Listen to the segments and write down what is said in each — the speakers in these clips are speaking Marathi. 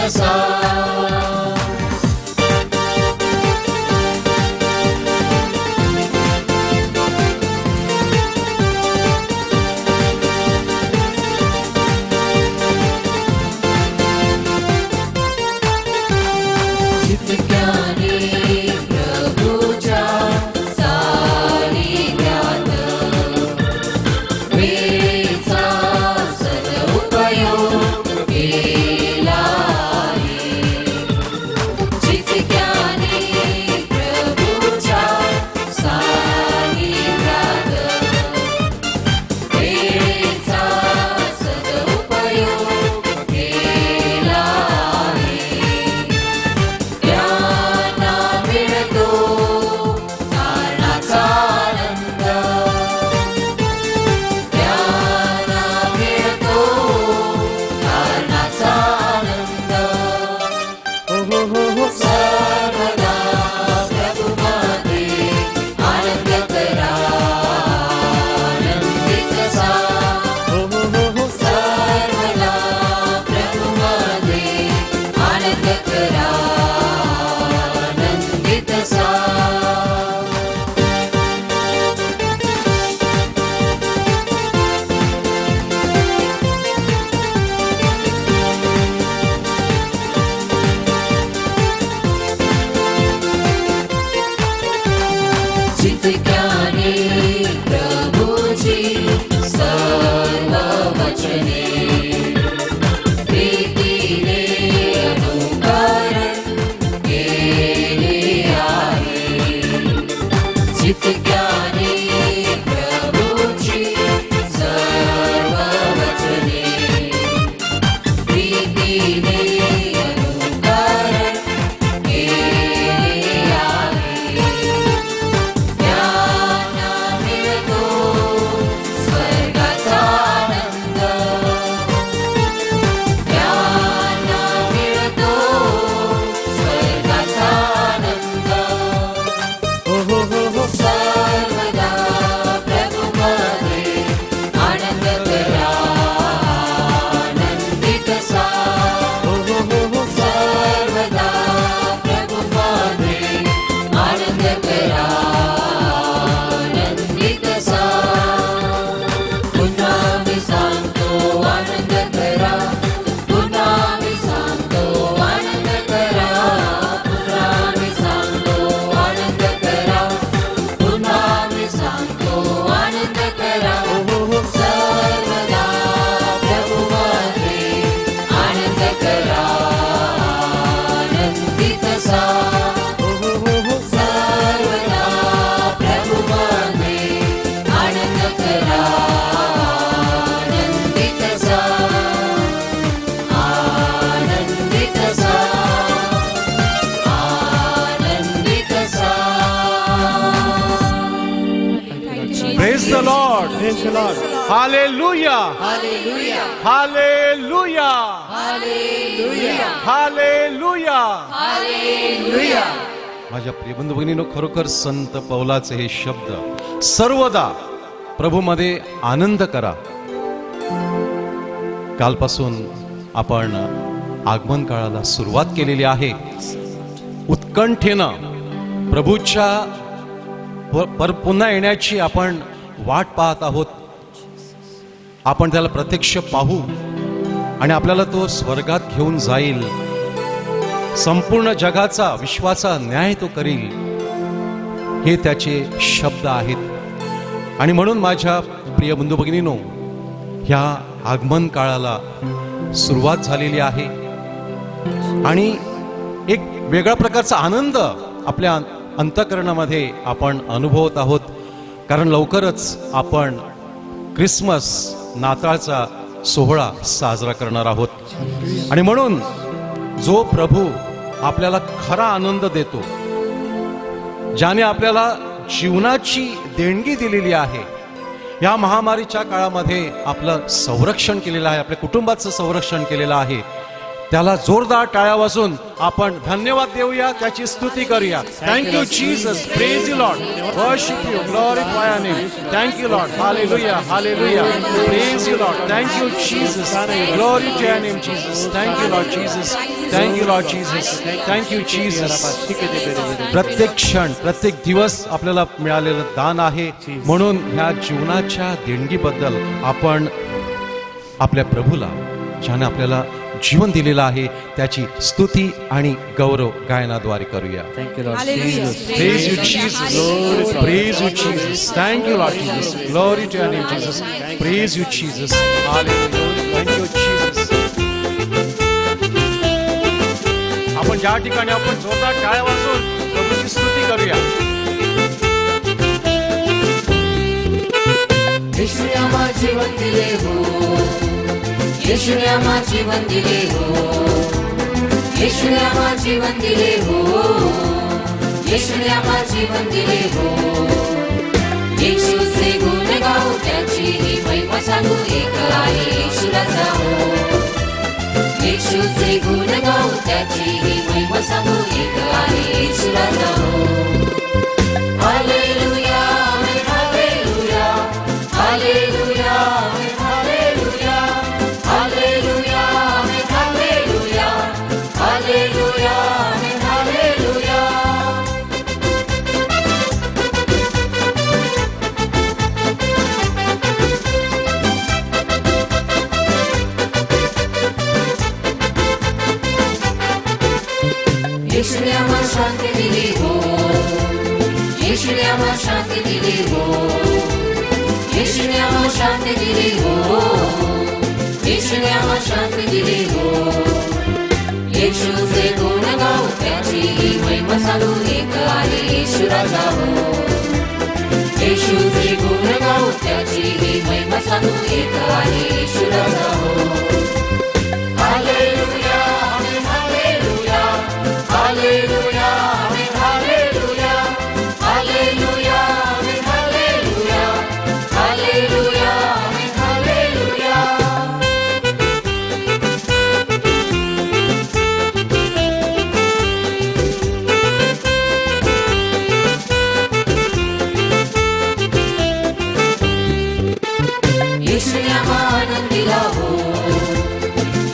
तसा. Praise the Lord. Praise the Lord. Hallelujah. Hallelujah. Hallelujah. Hallelujah. Hallelujah. Hallelujah. माझ्या प्रिय बंधू भगिनींनो, खरोखर संत पौलाचे हे शब्द, सर्वदा प्रभूमध्ये आनंद करा. कालपासून आपण आगमन काळाला सुरुवात केलेली आहे. उत्कंठेनं प्रभूच्या पुन्हा येण्याची आपण वाट पाहत आहोत. आपण त्याला प्रत्यक्ष पाहू आणि आपल्याला तो स्वर्गात घेऊन जाईल. संपूर्ण जगाचा विश्वाचा न्याय तो करील, हे त्याचे शब्द आहेत. आणि म्हणून माझ्या प्रिय बंधू भगिनींनो, ह्या आगमन काळाला सुरुवात झालेली आहे आणि एक वेगळ्या प्रकारचा आनंद आपल्या अंतःकरणामध्ये आपण अनुभवत आहोत. कारण लवकरच आपण ख्रिसमस, नाताळचा सोहळा साजरा करणार आहोत. आणि म्हणून जो प्रभू आपल्याला खरा आनंद देतो, ज्याने आपल्याला जीवनाची देणगी दिलेली आहे, या महामारीच्या काळामध्ये आपलं संरक्षण केलेलं आहे, आपल्या कुटुंबाचं संरक्षण केलेलं आहे, त्याला जोरदार टाळ्या वाजून आपण धन्यवाद देऊया, त्याची स्तुती करूया. Thank you Jesus, praise you Lord, worship you, glorify your name. Thank you Lord, hallelujah, hallelujah, praise you Lord. Thank you Jesus, glory to your name Jesus. Thank you Lord Jesus, thank you Lord Jesus, thank you Jesus. प्रत्येक क्षण, प्रत्येक दिवस आपल्याला मिळालेलं दान आहे, म्हणून ह्या जीवनाच्या देणगीबद्दल आपण आपल्या प्रभूला, ज्याने आपल्याला जीवन दिलेलं आहे, त्याची स्तुती आणि गौरव गायनाद्वारे करूया. Thank you, Lord Hallelujah. Jesus. Praise you, Jesus. Praise you, Jesus. Thank you, Lord Jesus. Glory to your name, Jesus. Praise you, Jesus. Hallelujah. Thank you, Jesus. आपण ज्या ठिकाणी आपण जोरदार टाळ्या वाजवून प्रभूची स्तुती करूया. येशूने आम्हा जीवन दिले हो, येशूने आम्हा जीवन दिले हो, येशूने आम्हा जीवन दिले हो, येशूने आम्हा जीवन दिले हो. येशूचे गुण गाऊ, त्याची महिमा सांगू, एक आहे येशूराचा हो. येशूचे गुण गाऊ, त्याची महिमा सांगू, एक आहे येशूराचा हो. हालेलुया, आमेन, हालेलुया, हालेलुया, आमेन, हालेलुया, हालेलुया, आमेन, हालेलुया, हालेलुया, आमेन, हालेलुया. येशूने आम्हा शांती दिली हो, येशूने आम्हा शांती दिली हो, येशूने आम्हा शांती दिली हो, येशूने आम्हा शांती दिली हो. येशूचे गुण गाऊ, त्याची महिमा सांगू, एक आहे येशूराचा हो. येशूचे गुण गाऊ, त्याची महिमा सांगू, एक आहे येशूराचा हो. हालेलुया, आमेन, हालेलुया, हालेलुया, आमेन, हालेलुया, हालेलुया, आमेन, हालेलुया, हालेलुया, आमेन, हालेलुया. येशूने आम्हा आनंद दिला हो,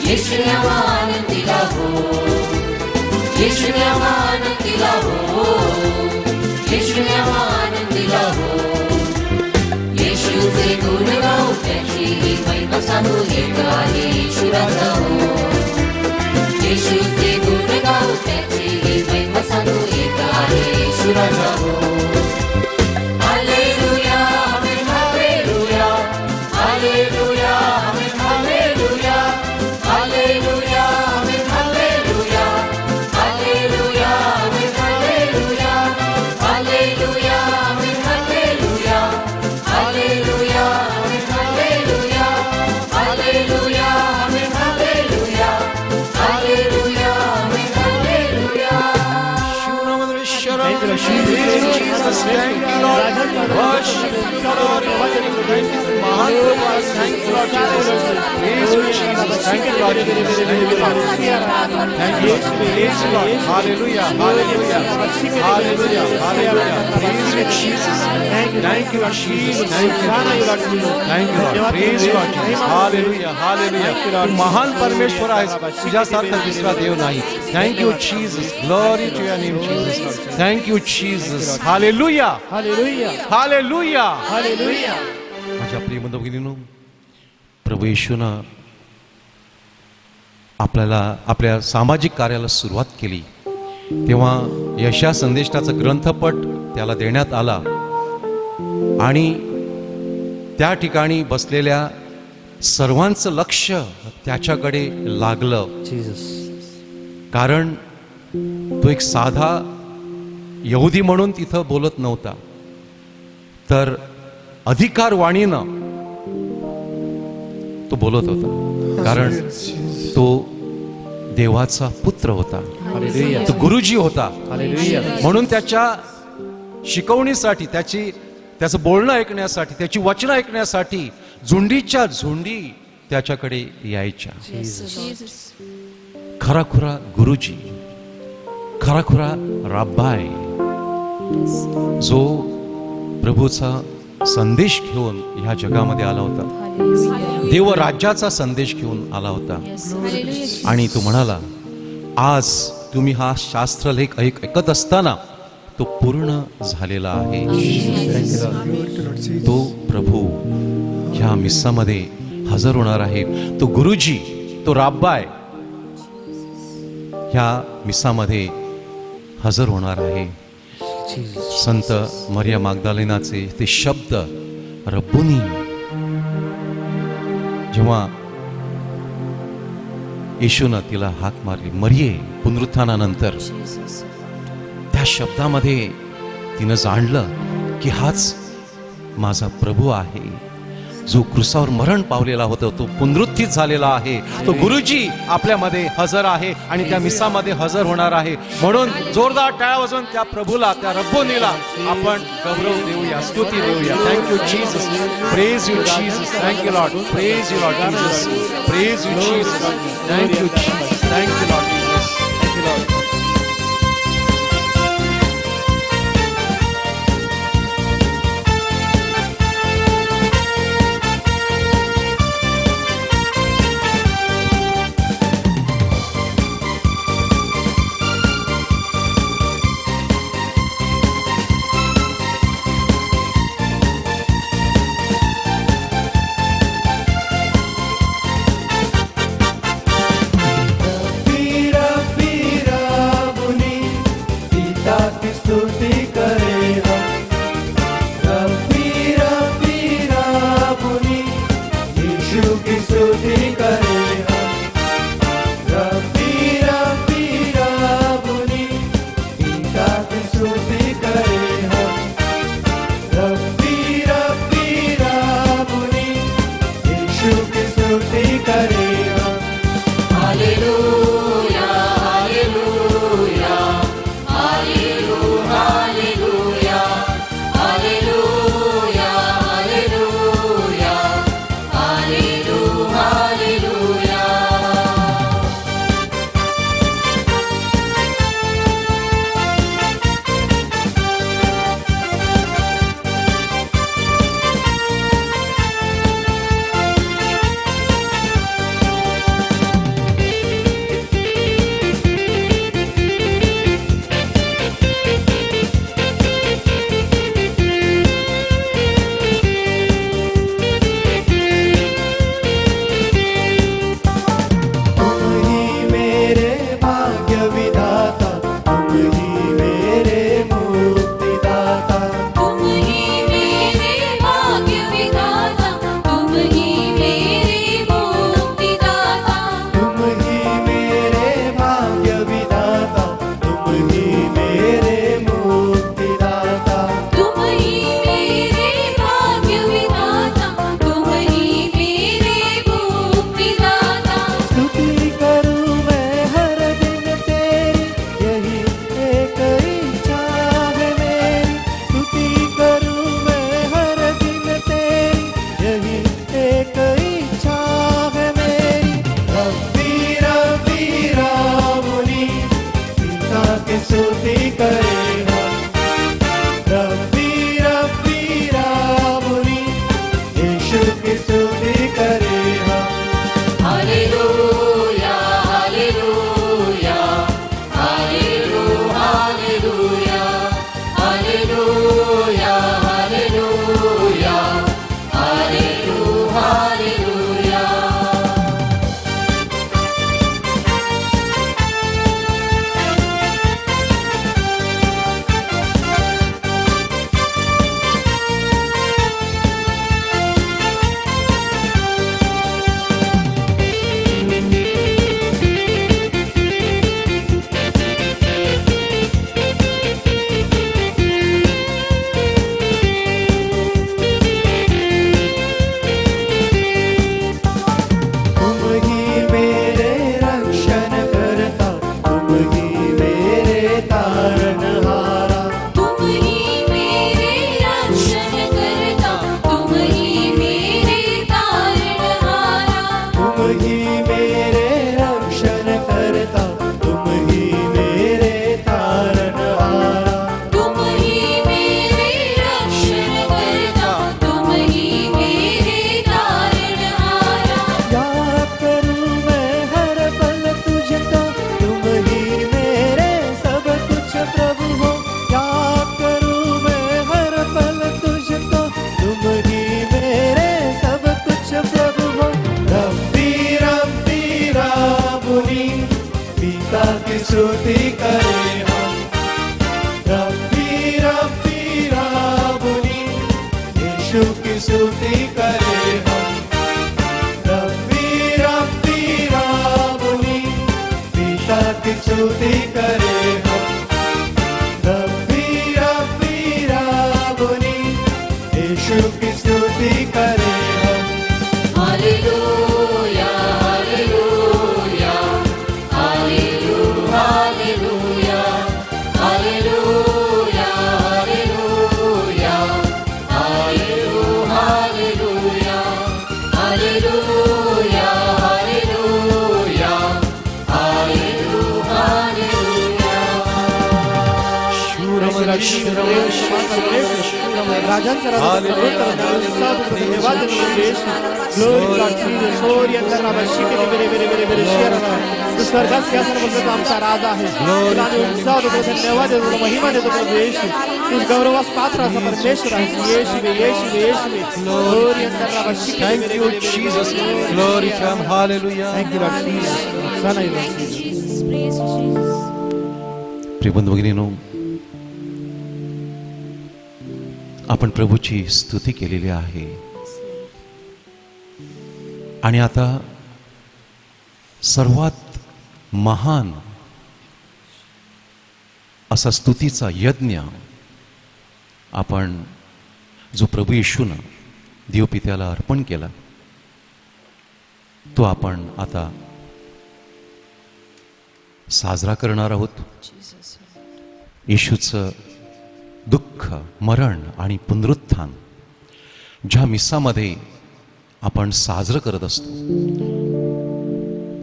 येशूने आम्हा आनंद दिला हो, येशूने आम्हा आनंद दिला हो, येशूने आम्हा आनंद दिला हो. येशूचे गुण गाऊ, त्याची महिमा सांगू, एक आहे येशूराचा हो. येशूचे गुण गाऊ, त्याची महिमा सांगू, एक आहे येशूराचा हो. Hallelujah, amen, hallelujah, hallelujah, amen, hallelujah, hallelujah, amen, hallelujah, hallelujah, amen, hallelujah, hallelujah, amen, hallelujah, hallelujah, amen, hallelujah, hallelujah, amen, hallelujah, hallelujah, amen, hallelujah. Jesus, thank you, Lord. Worship you, Lord. Thank you, महान प्रभु. Thank you, Lord Jesus. Praise you, Jesus. Thank you, Lord Jesus. Thank you, Lord. Thank you, praise you, Lord. Hallelujah, hallelujah, hallelujah, hallelujah. Praise you, Jesus. Thank you, Lord Jesus. Thank you, thank you, Lord. Praise you, Lord Jesus. Hallelujah, hallelujah. तू महान परमेश्वर आहेस, तुझ्यासारखा दुसरा देव नाही. Thank you, Jesus. Glory to your name, Jesus. Thank you, Jesus. Hallelujah, Hallelujah. hallelujah. Hallelujah. माझ्या प्रिय बंधू भगिनींनो, प्रभू येशूनं आपल्याला आपल्या सामाजिक कार्याला सुरुवात केली तेव्हा यशा संदेशाचा ग्रंथपट त्याला देण्यात आला आणि त्या ठिकाणी बसलेल्या सर्वांचं लक्ष त्याच्याकडे लागलं. Jesus. कारण तो एक साधा यहुदी म्हणून तिथं बोलत नव्हता, तर अधिकारवाणीनं तो बोलत होता. कारण तो देवाचा पुत्र होता, Hallelujah. तो गुरुजी होता. Hallelujah. म्हणून त्याच्या शिकवणीसाठी, त्याचं बोलणं ऐकण्यासाठी, त्याची वचनं ऐकण्यासाठी झुंडीच्या झुंडी त्याच्याकडे यायच्या. खराखुरा गुरुजी, खराखुरा राब्बाय, जो प्रभूचा संदेश घेऊन ह्या जगामध्ये आला होता, देव राज्याचा संदेश घेऊन आला होता. आणि तो म्हणाला, आज तुम्ही हा शास्त्रलेख ऐकत असताना तो पूर्ण झालेला आहे. तो प्रभू ह्या मिस्सामध्ये हजर होणार आहे. तो गुरुजी, तो राब्बाय ह्या मिस्सामध्ये हजर होणार आहे. संत मरिया मागदालेनाचे ते शब्द, रब्बुनी, जेव्हा येशूनं तिला हाक मारली, मरिये, पुनरुत्थानानंतर, त्या शब्दामध्ये तिनं जाणलं की हाच माझा प्रभू आहे, जो क्रुसावर मरण पावलेला होता, तो पुनरुत्थित झालेला आहे. तो गुरुजी आपल्यामध्ये हजर आहे आणि त्या मिसामध्ये हजर होणार आहे. म्हणून जोरदार टाळ्या वाजवून त्या प्रभूला, त्या रब्बोनीला आपण गौरव देऊया, स्तुती देऊया. Thank you Jesus, praise you Jesus, thank you Lord, praise you Lord Jesus, praise you Jesus, thank you Jesus, thank you Lord Jesus, thank you Lord. पिता की स्तुति करें हम। रब्बी रब्बी राबुनी, यीशु की स्तुति करें हम। रब्बी रब्बी राबुनी, पिता की स्तुति करें हम। रब्बी रब्बी राबुनी, यीशु की स्तुति करें हम। Hallelujah hallelujah hallelujah hallelujah hallelujah hallelujah hallelujah hallelujah hallelujah राजांचा राजा धन्यवाद ग्लोरी गॉड जीसस ग्लोरी अंदर शिकली बेरे बेरे बेरे बेरे शेरना तू स्वर्गात सिंहासन बसलेला आमचा राजा आहे तुला उत्साह देतो धन्यवाद देतो महिमा देतो प्रभू येशू तू गौरवास पात्र असा परमेश्वर आहे येशू येशू येशू ग्लोरी अंदर शिकली Thank you, Jesus. Glory to Him. Hallelujah. Thank you Lord Jesus सन आहे प्रिय बंधू भगिनींनो, आपण प्रभूची स्तुती केलेली आहे आणि आता सर्वात महान असा स्तुतीचा यज्ञ आपण जो प्रभू येशूनं देवपित्याला अर्पण केला तो आपण आता साजरा करणार आहोत. येशूचं दुःख, मरण आणि पुनरुत्थान ज्या मिसामध्ये आपण साजरं करत असतो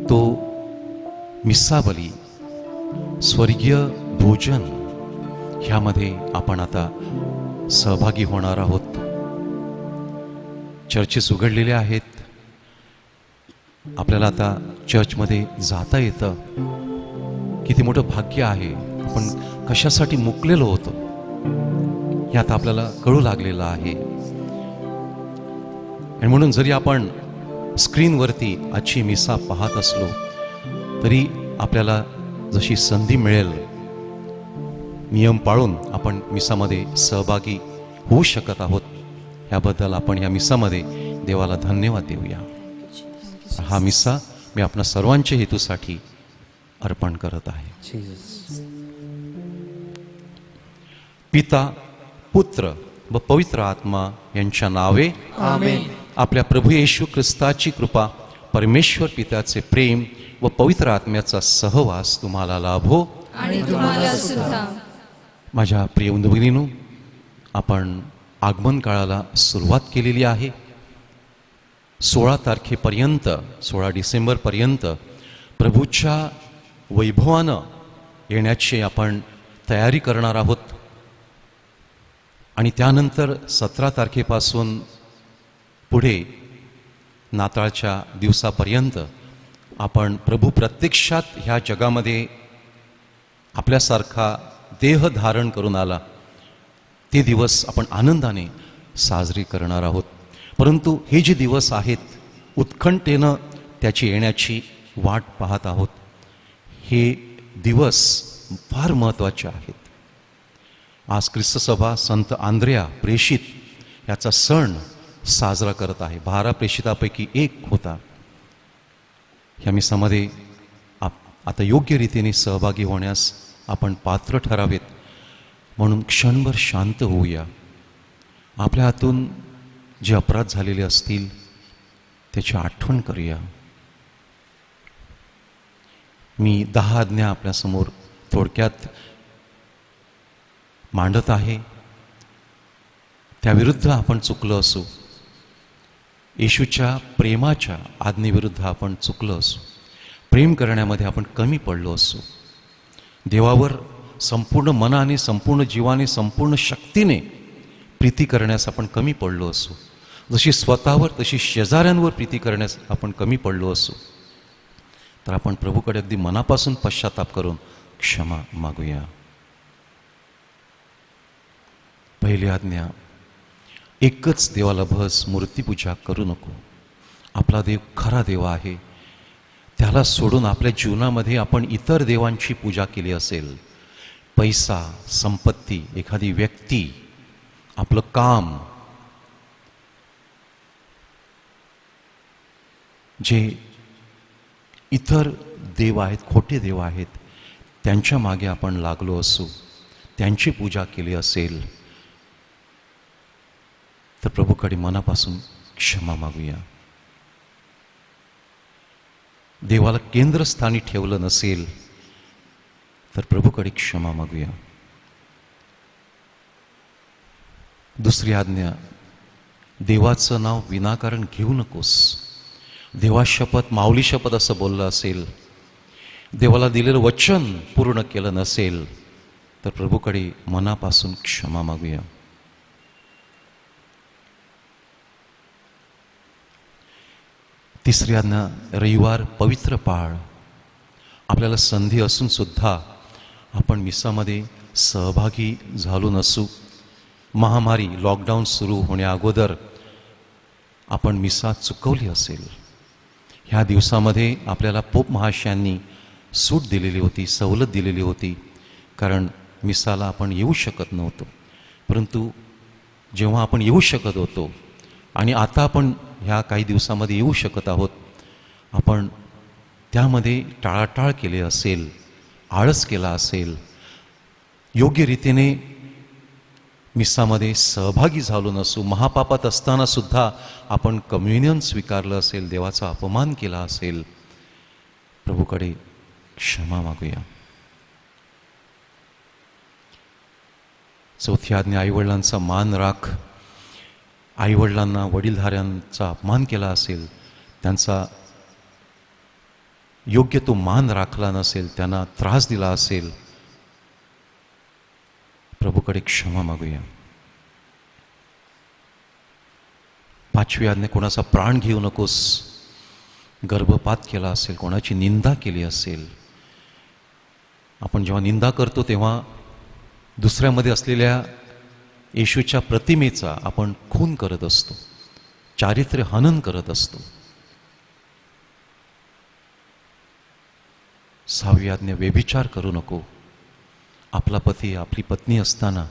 तो मिस्साबली स्वर्गीय भोजन ह्यामध्ये आपण आता सहभागी होणार आहोत. चर्चेस उघडलेले आहेत, आपल्याला आता चर्चमध्ये जाता येतं. किती मोठं भाग्य आहे, आपण कशासाठी मुकलेलो होतो हे आता आपल्याला कळू लागलेलं आहे. आणि म्हणून जरी आपण स्क्रीनवरती आजची मिसा पाहत असलो तरी आपल्याला जशी संधी मिळेल नियम पाळून आपण मिसामध्ये सहभागी होऊ शकत आहोत. याबद्दल आपण या मिसामध्ये देवाला धन्यवाद देऊया. हा मिसा मी आपणा सर्वांच्या हेतूसाठी अर्पण करत आहे. पिता, पुत्र व पवित्र आत्मा यांच्या नावे आमेन. आपल्या प्रभू येशू ख्रिस्ताची कृपा, परमेश्वर पित्याचे प्रेम व पवित्र आत्म्याचा सहवास तुम्हाला लाभो. आणि तुम्हाला सुद्धा. माझ्या प्रिय बंधू भगिनींनो, आपण आगमन काळाला सुरुवात केलेली आहे. 16 तारखेपर्यंत 16 डिसेंबरपर्यंत प्रभूच्या वैभवानं येण्याची आपण तयारी करणार आहोत. आणि त्यानंतर 17 तारखेपासून पुढे नाताळच्या दिवसापर्यंत आपण प्रभू प्रत्यक्षात ह्या जगामध्ये आपल्यासारखा देह धारण करून आला ते दिवस आपण आनंदाने साजरी करणार आहोत. परंतु हे जे दिवस आहेत उत्कंठेनं त्याची येण्याची वाट पाहत आहोत. हे दिवस फार महत्त्वाचे आहेत. आज ख्रिस्त सभा संत आंद्रेया प्रेषित याचा सण साजरा करत आहे. 12 प्रेषितापैकी एक होता. ह्या मिसामध्ये आता योग्य रीतीने सहभागी होण्यास आपण पात्र ठरावेत. म्हणून क्षणभर शांत होऊया. आपल्या हातून जे अपराध झालेले असतील त्याची आठवण करूया. मी 10 आज्ञा आपल्यासमोर थोडक्यात मांडत आहे. त्याविरुद्ध आपण चुकलो असू, येशूच्या प्रेमाच्या आज्ञेविरुद्ध आपण चुकलो असू, प्रेम करण्यामध्ये आपण कमी पडलो असू, देवावर संपूर्ण मनाने, संपूर्ण जीवाने, संपूर्ण शक्तीने प्रीती करण्यास आपण कमी पडलो असू, जशी स्वतःवर तशी शेजाऱ्यांवर प्रीती करण्यास आपण कमी पडलो असू, तर आपण प्रभूकडे अगदी मनापासून पश्चाताप करून क्षमा मागूया. पहिली आज्ञा, एकच देवाला भस, मूर्तीपूजा करू नको. आपला देव खरा देव आहे. त्याला सोडून आपल्या जीवनामध्ये आपण इतर देवांची पूजा केली असेल, पैसा, संपत्ती, एखादी व्यक्ती, आपलं काम, जे इतर देव आहेत, खोटे देव आहेत, त्यांच्या मागे आपण लागलो असू, त्यांची पूजा केली असेल, तर प्रभूकडे मनापासून क्षमा मागूया. देवाला केंद्रस्थानी ठेवलं नसेल तर प्रभूकडे क्षमा मागूया. दुसरी आज्ञा, देवाचं नाव विनाकारण घेऊ नकोस. देवा शपथ, माऊली शपथ असं बोललं असेल, देवाला दिलेलं वचन पूर्ण केलं नसेल तर प्रभूकडे मनापासून क्षमा मागूया. तिसरी आज्ञा, रविवार पवित्र पाळ. आपल्याला संधी असून सुद्धा आपण मिसामध्ये सहभागी झालो नसू. महामारी, लॉकडाऊन सुरू होण्या अगोदर आपण मिसा चुकवली असेल. ह्या दिवसामध्ये आपल्याला पोप महाशयांनी सूट दिलेली होती, सवलत दिलेली होती, कारण मिसाला आपण येऊ शकत नव्हतो. परंतु जेव्हा आपण येऊ शकत होतो आणि आता आपण ह्या काही दिवसामध्ये येऊ शकत आहोत, आपण त्यामध्ये टाळाटाळ केली असेल, आळस केला असेल, योग्य रीतीने मिसामध्ये सहभागी झालो नसू, महापापात असताना सुद्धा आपण कम्युनियन स्वीकारलं असेल, देवाचा अपमान केला असेल, प्रभूकडे क्षमा मागूया. चौथी आज्ञा, आईवडिलांचा मान राख. आईवडिलांना, वडीलधाऱ्यांचा अपमान केला असेल, त्यांचा योग्य तो मान राखला नसेल, त्यांना त्रास दिला असेल, प्रभूकडे क्षमा मागूया. पाचवी आज्ञा, कोणाचा प्राण घेऊ नकोस. गर्भपात केला असेल, कोणाची निंदा केली असेल. आपण जेव्हा निंदा करतो तेव्हा दुसऱ्यामध्ये असलेल्या येशूच्या प्रतिमेचा आपण खून करत असतो, चारित्र्य हनन करत असतो. सहावी आज्ञा, व्यभिचार करू नको. आपला पती, आपली पत्नी असताना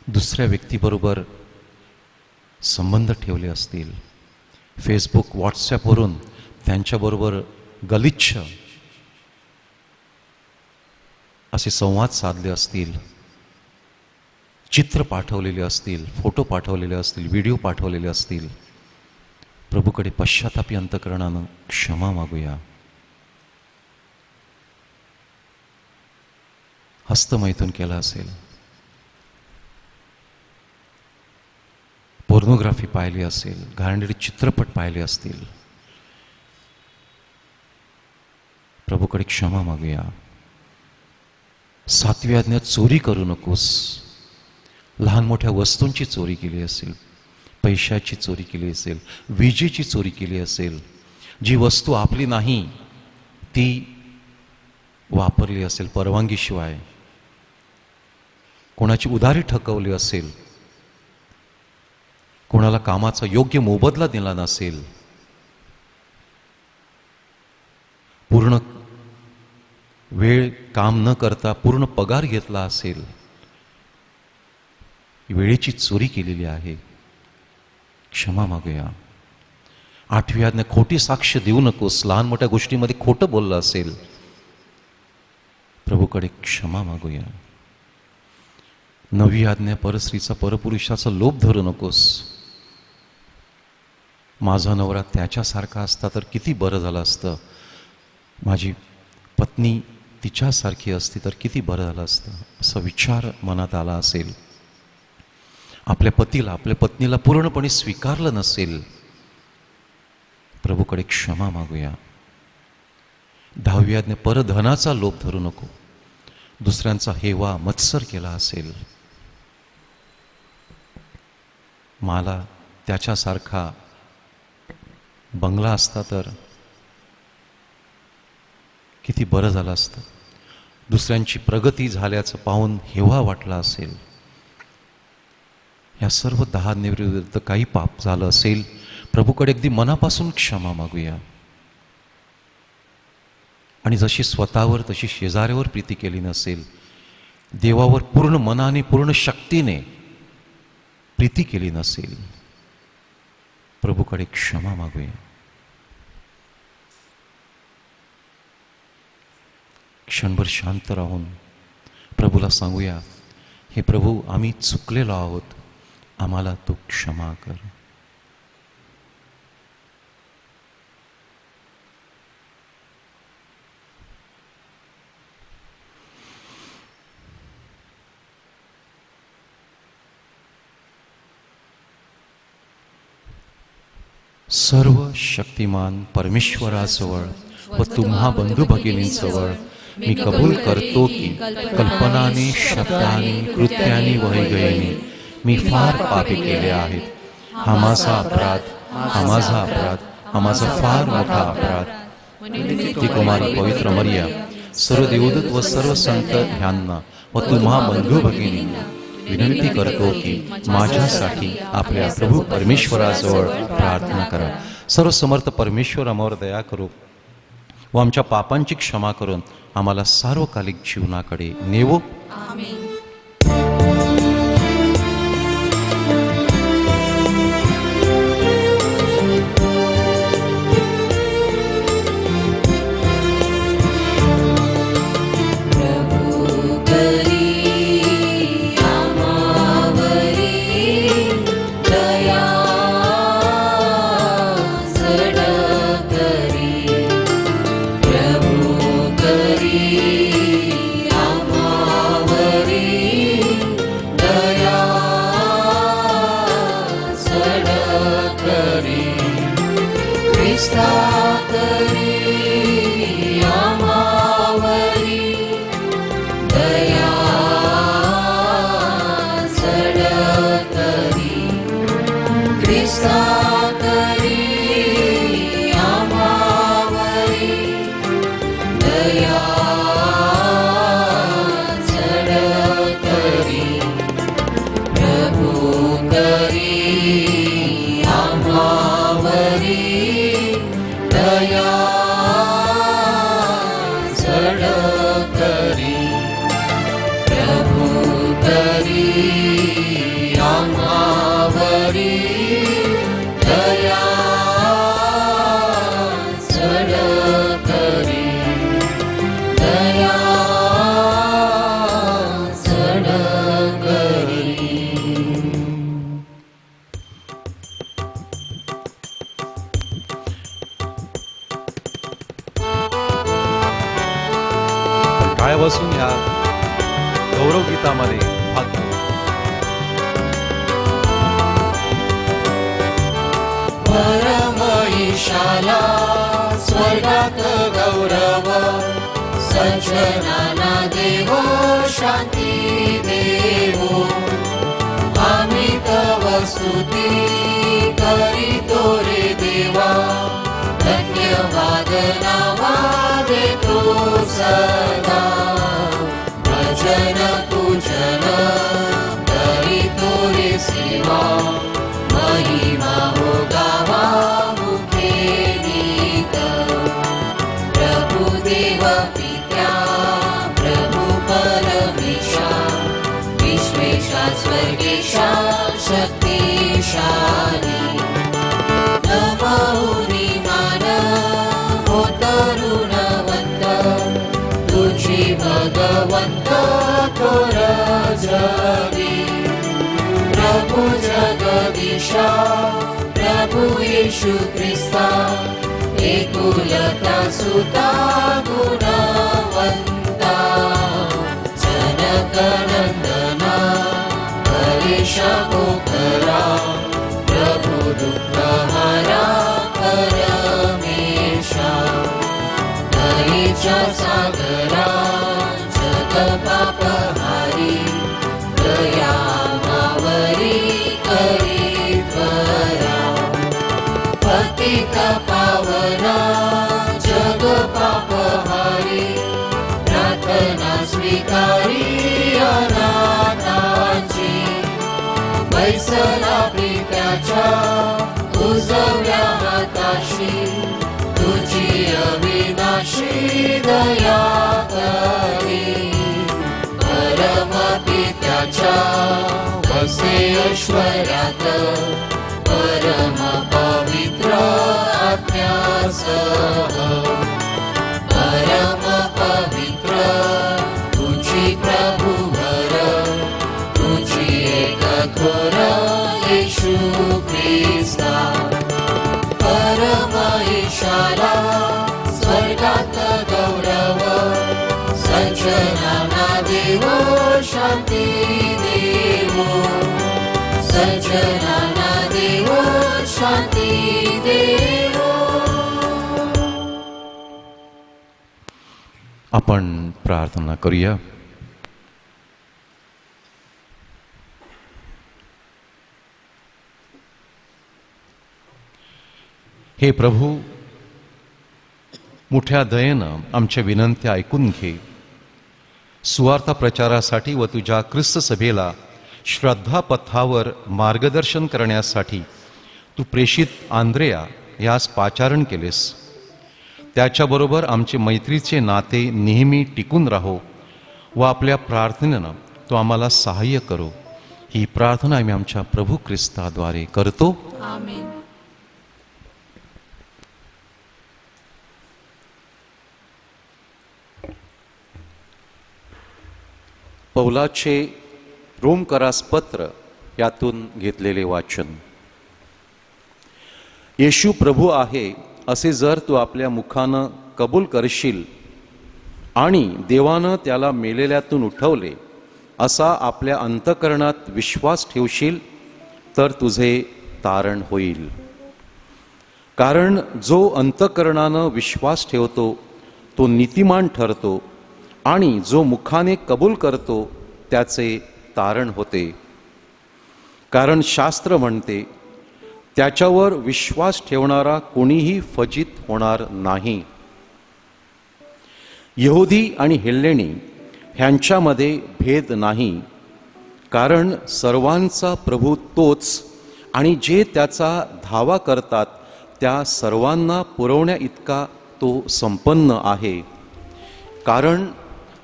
दुसऱ्या व्यक्तीबरोबर संबंध ठेवले असतील, फेसबुक, व्हॉट्सॲपवरून त्यांच्याबरोबर गलिच्छ असे संवाद साधले असतील, चित्र पाठवलेले असतील, फोटो पाठवलेले असतील, व्हिडिओ पाठवलेले असतील, प्रभूकडे पश्चातापी अंतकरणानं क्षमा मागूया. हस्तमैथून केला असेल, पोर्नोग्राफी पाहिली असेल, घाणेरडे चित्रपट पाहिले असतील, प्रभूकडे क्षमा मागूया. सातवी आज्ञा, चोरी करू नकोस. लहान मोठ्या वस्तूंची चोरी केली असेल, पैशाची चोरी केली असेल, विजेची चोरी केली असेल, जी वस्तू आपली नाही ती वापरली असेल परवानगीशिवाय, कोणाची उधारी ठकवली असेल, कोणाला कामाचा योग्य मोबदला दिला नसेल, पूर्ण वेळ काम न करता पूर्ण पगार घेतला असेल, वेळेची चोरी केलेली आहे, क्षमा मागूया. आठवी आज्ञा, खोटी साक्ष देऊ नकोस. लहान मोठ्या गोष्टीमध्ये खोटं बोललं असेल, प्रभूकडे क्षमा मागूया. नववी आज्ञा, परस्त्रीचा, परपुरुषाचा लोभ धरू नकोस. माझा नवरा त्याच्यासारखा असता तर किती बरं झालं असतं, माझी पत्नी तिच्यासारखी असती तर किती बरं झालं असतं, असा विचार मनात आला असेल, आपल्या पतीला, आपल्या पत्नीला पूर्णपणे स्वीकारलं नसेल, प्रभूकडे क्षमा मागूया. दहावी आज्ञा, परधनाचा लोभ धरू नको. दुसऱ्यांचा हेवा, मत्सर केला असेल, मला त्याच्यासारखा बंगला असता तर किती बरं झालं असतं, दुसऱ्यांची प्रगती झाल्याचं पाहून हेवा वाटला असेल. या सर्व 10 आज्ञेविरुद्ध काही पाप झालं असेल, प्रभूकडे अगदी मनापासून क्षमा मागूया. आणि जशी स्वतःवर तशी शेजाऱ्यावर प्रीती केली नसेल, देवावर पूर्ण मनाने पूर्ण शक्तीने प्रीती केली नसेल, प्रभूकडे क्षमा मागूया. क्षणभर शांत राहून प्रभूला सांगूया, हे प्रभू, आम्ही चुकलेलो आहोत, आम्हाला तू क्षमा कर. सर्व शक्तिमान परमेश्वराजवळ व तुम्हा बंधू भगिनींजवळ मी कबूल करतो की कल्पनाने, शब्दाने, कृत्याने, वैगयाने मी फार पापे केले आहेत. हा माझा अपराध, हा माझा अपराध, हा माझा फार मोठा अपराध. ती कुमारी पवित्र मरिया, सर्व देवदूत व सर्व संत ह्यांना व तुम्हा बंधू भगिनींना विनंती करतो की माझ्यासाठी आपल्या प्रभू परमेश्वराजवळ प्रार्थना करा. सर्व समर्थ परमेश्वर आम्हावर दया करो व आमच्या पापांची क्षमा करून आम्हाला सार्वकालिक जीवनाकडे नेवो. आमेन. बसून या गौरव गीतामध्ये भाग घेऊ. परम ईशाला स्वर्गात गौरव, सज्जनाना देव शांती देवो. आम्ही तव स्तुती करीतो रे देवा, धन्यवाद नावा देतो सदा. भजन पूजन करीतो रे सेवा, महिमा हो गावा मुखे नीत. प्रभु देव पित्या प्रभु परमेशा, विश्वेशा स्वर्गेशा शक्तिशाली. नमोनी मान हो तरुणवंत, तुझी भगवंत थोर जगी. प्रभु जगदीशा प्रभु येशू ख्रिस्ता, एकुलता सुता गुणवंता. जनक नंदना परेशा गोकरा, प्रभु दुःखहरा परमेशा. दयेच्या सागरा जग पापहारी, दया मावरी करी त्वरा. पतित पावना जग पापहारी, प्रार्थना स्वीकारी अनाथांची. बैसला प्रीत्याच्या उजव्या हाताशी, तुझी अविनाशी आमच्याशी दया करी. परम पित्याच्या वसे ऐश्वर्यात परम पवित्र आत्म्यासह परम पवित्र तुझी प्रभुवर तुझी एक थोर येशू ख्रिस्ता परम ईशाला स्वर्गात गौरव सज्जनांना देव शांती देवो सज्जनांना देव शांती देवो. आपण प्रार्थना करूया. हे प्रभू, मोठ्या दयेनं आमच्या विनंत्या ऐकून घे. सुवार्ता प्रचारासाठी व तुझ्या ख्रिस्त सभेला श्रद्धापथावर मार्गदर्शन करण्यासाठी तू प्रेषित आंद्रेया यास पाचारण केलेस. त्याच्याबरोबर आमचे मैत्रीचे नाते नेहमी टिकून राहो व आपल्या प्रार्थनेनं तो आम्हाला सहाय्य करो. ही प्रार्थना आम्ही आमच्या प्रभू ख्रिस्ताद्वारे करतो. आमेन. पौलाचे रोमकरास पत्र यातून घेतलेले वाचन. येशू प्रभू आहे असे जर तू आपल्या मुखानं कबूल करशील आणि देवानं त्याला मेलेल्यातून उठवले असा आपल्या अंतःकरणात विश्वास ठेवशील तर तुझे तारण होईल. कारण जो अंतःकरणानं विश्वास ठेवतो तो नीतिमान ठरतो आणि जो मुखाने कबूल करतो त्याचे तारण होते. कारण शास्त्र म्हणते, त्याच्यावर विश्वास ठेवणारा कोणीही फजित होणार नाही. यहुदी आणि हेल्लेणी ह्यांच्यामध्ये भेद नाही, कारण सर्वांचा प्रभू तोच आणि जे त्याचा धावा करतात त्या सर्वांना पुरवण्या इतका तो संपन्न आहे. कारण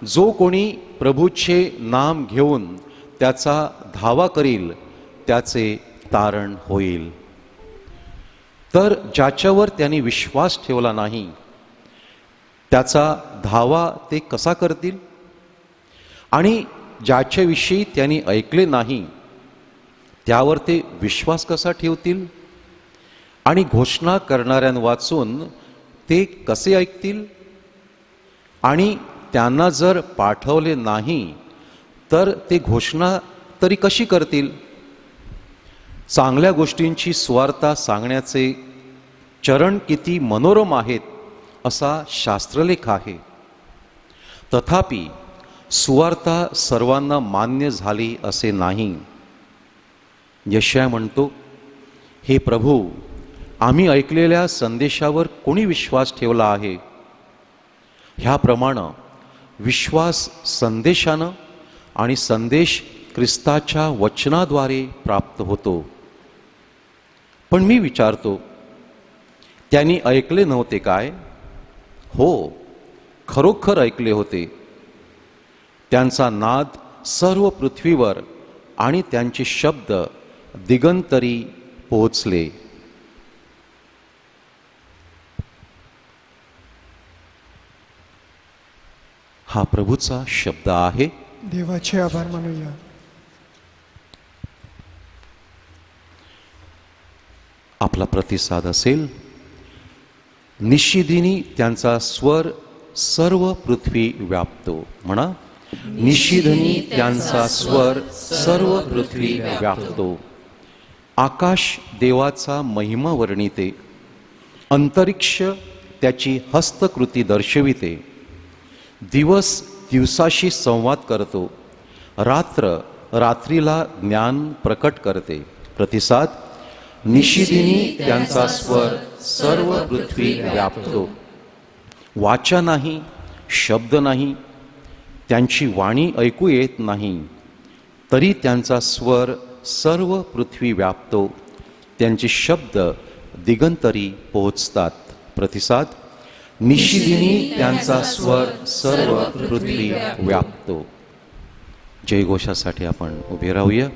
जो कोणी प्रभूचे नाम घेऊन त्याचा धावा करील त्याचे तारण होईल. तर ज्याच्यावर त्यांनी विश्वास ठेवला नाही त्याचा धावा ते कसा करतील? आणि ज्याच्याविषयी त्यांनी ऐकले नाही त्यावर ते विश्वास कसा ठेवतील? आणि घोषणा करणाऱ्यां वाचून ते कसे ऐकतील? आणि त्यांना जर पाठवले नाही तर ते घोषणा तरी कशी करतील? चांगल्या गोष्टींची सुवार्ता सांगण्याचे चरण किती मनोरम आहेत असा शास्त्रलेख आहे. तथापि सुवार्ता सर्वांना मान्य झाली असे नाही. यशाया म्हणतो, हे प्रभू, आम्ही ऐकलेल्या संदेशावर कोणी विश्वास ठेवला आहे? ह्याप्रमाणे विश्वास संदेशानं आणि संदेश ख्रिस्ताच्या वचनाद्वारे प्राप्त होतो. पण मी विचारतो, त्यांनी ऐकले नव्हते काय? हो, खरोखर ऐकले होते. त्यांचा नाद सर्व पृथ्वीवर आणि त्यांचे शब्द दिगंतरी पोहोचले. हा प्रभूचा शब्द आहे. देवाचे आभार मानूया. आपला प्रतिसाद असेल, निशिदिनी त्यांचा स्वर सर्व पृथ्वी व्यापतो. म्हणा, निशिदिनी त्यांचा स्वर सर्व पृथ्वी व्यापतो. आकाश देवाचा महिमा वर्णिते, अंतरिक्ष त्याची हस्तकृती दर्शविते. दिवस दिवसाशी संवाद करतो, रात्र रात्रीला ज्ञान प्रकट करते. प्रतिसाद, निशिदिनी त्यांचा स्वर सर्व पृथ्वी व्यापतो. वाचा नाही, शब्द नाही, त्यांची वाणी ऐकू येत नाही, तरी त्यांचा स्वर सर्व पृथ्वी व्यापतो. त्यांचे शब्द दिगंतरी पोहोचतात. प्रतिसाद, निशिदिनी त्यांचा स्वर सर्व पृथ्वी व्यापतो. जयघोषासाठी आपण उभे राहूया.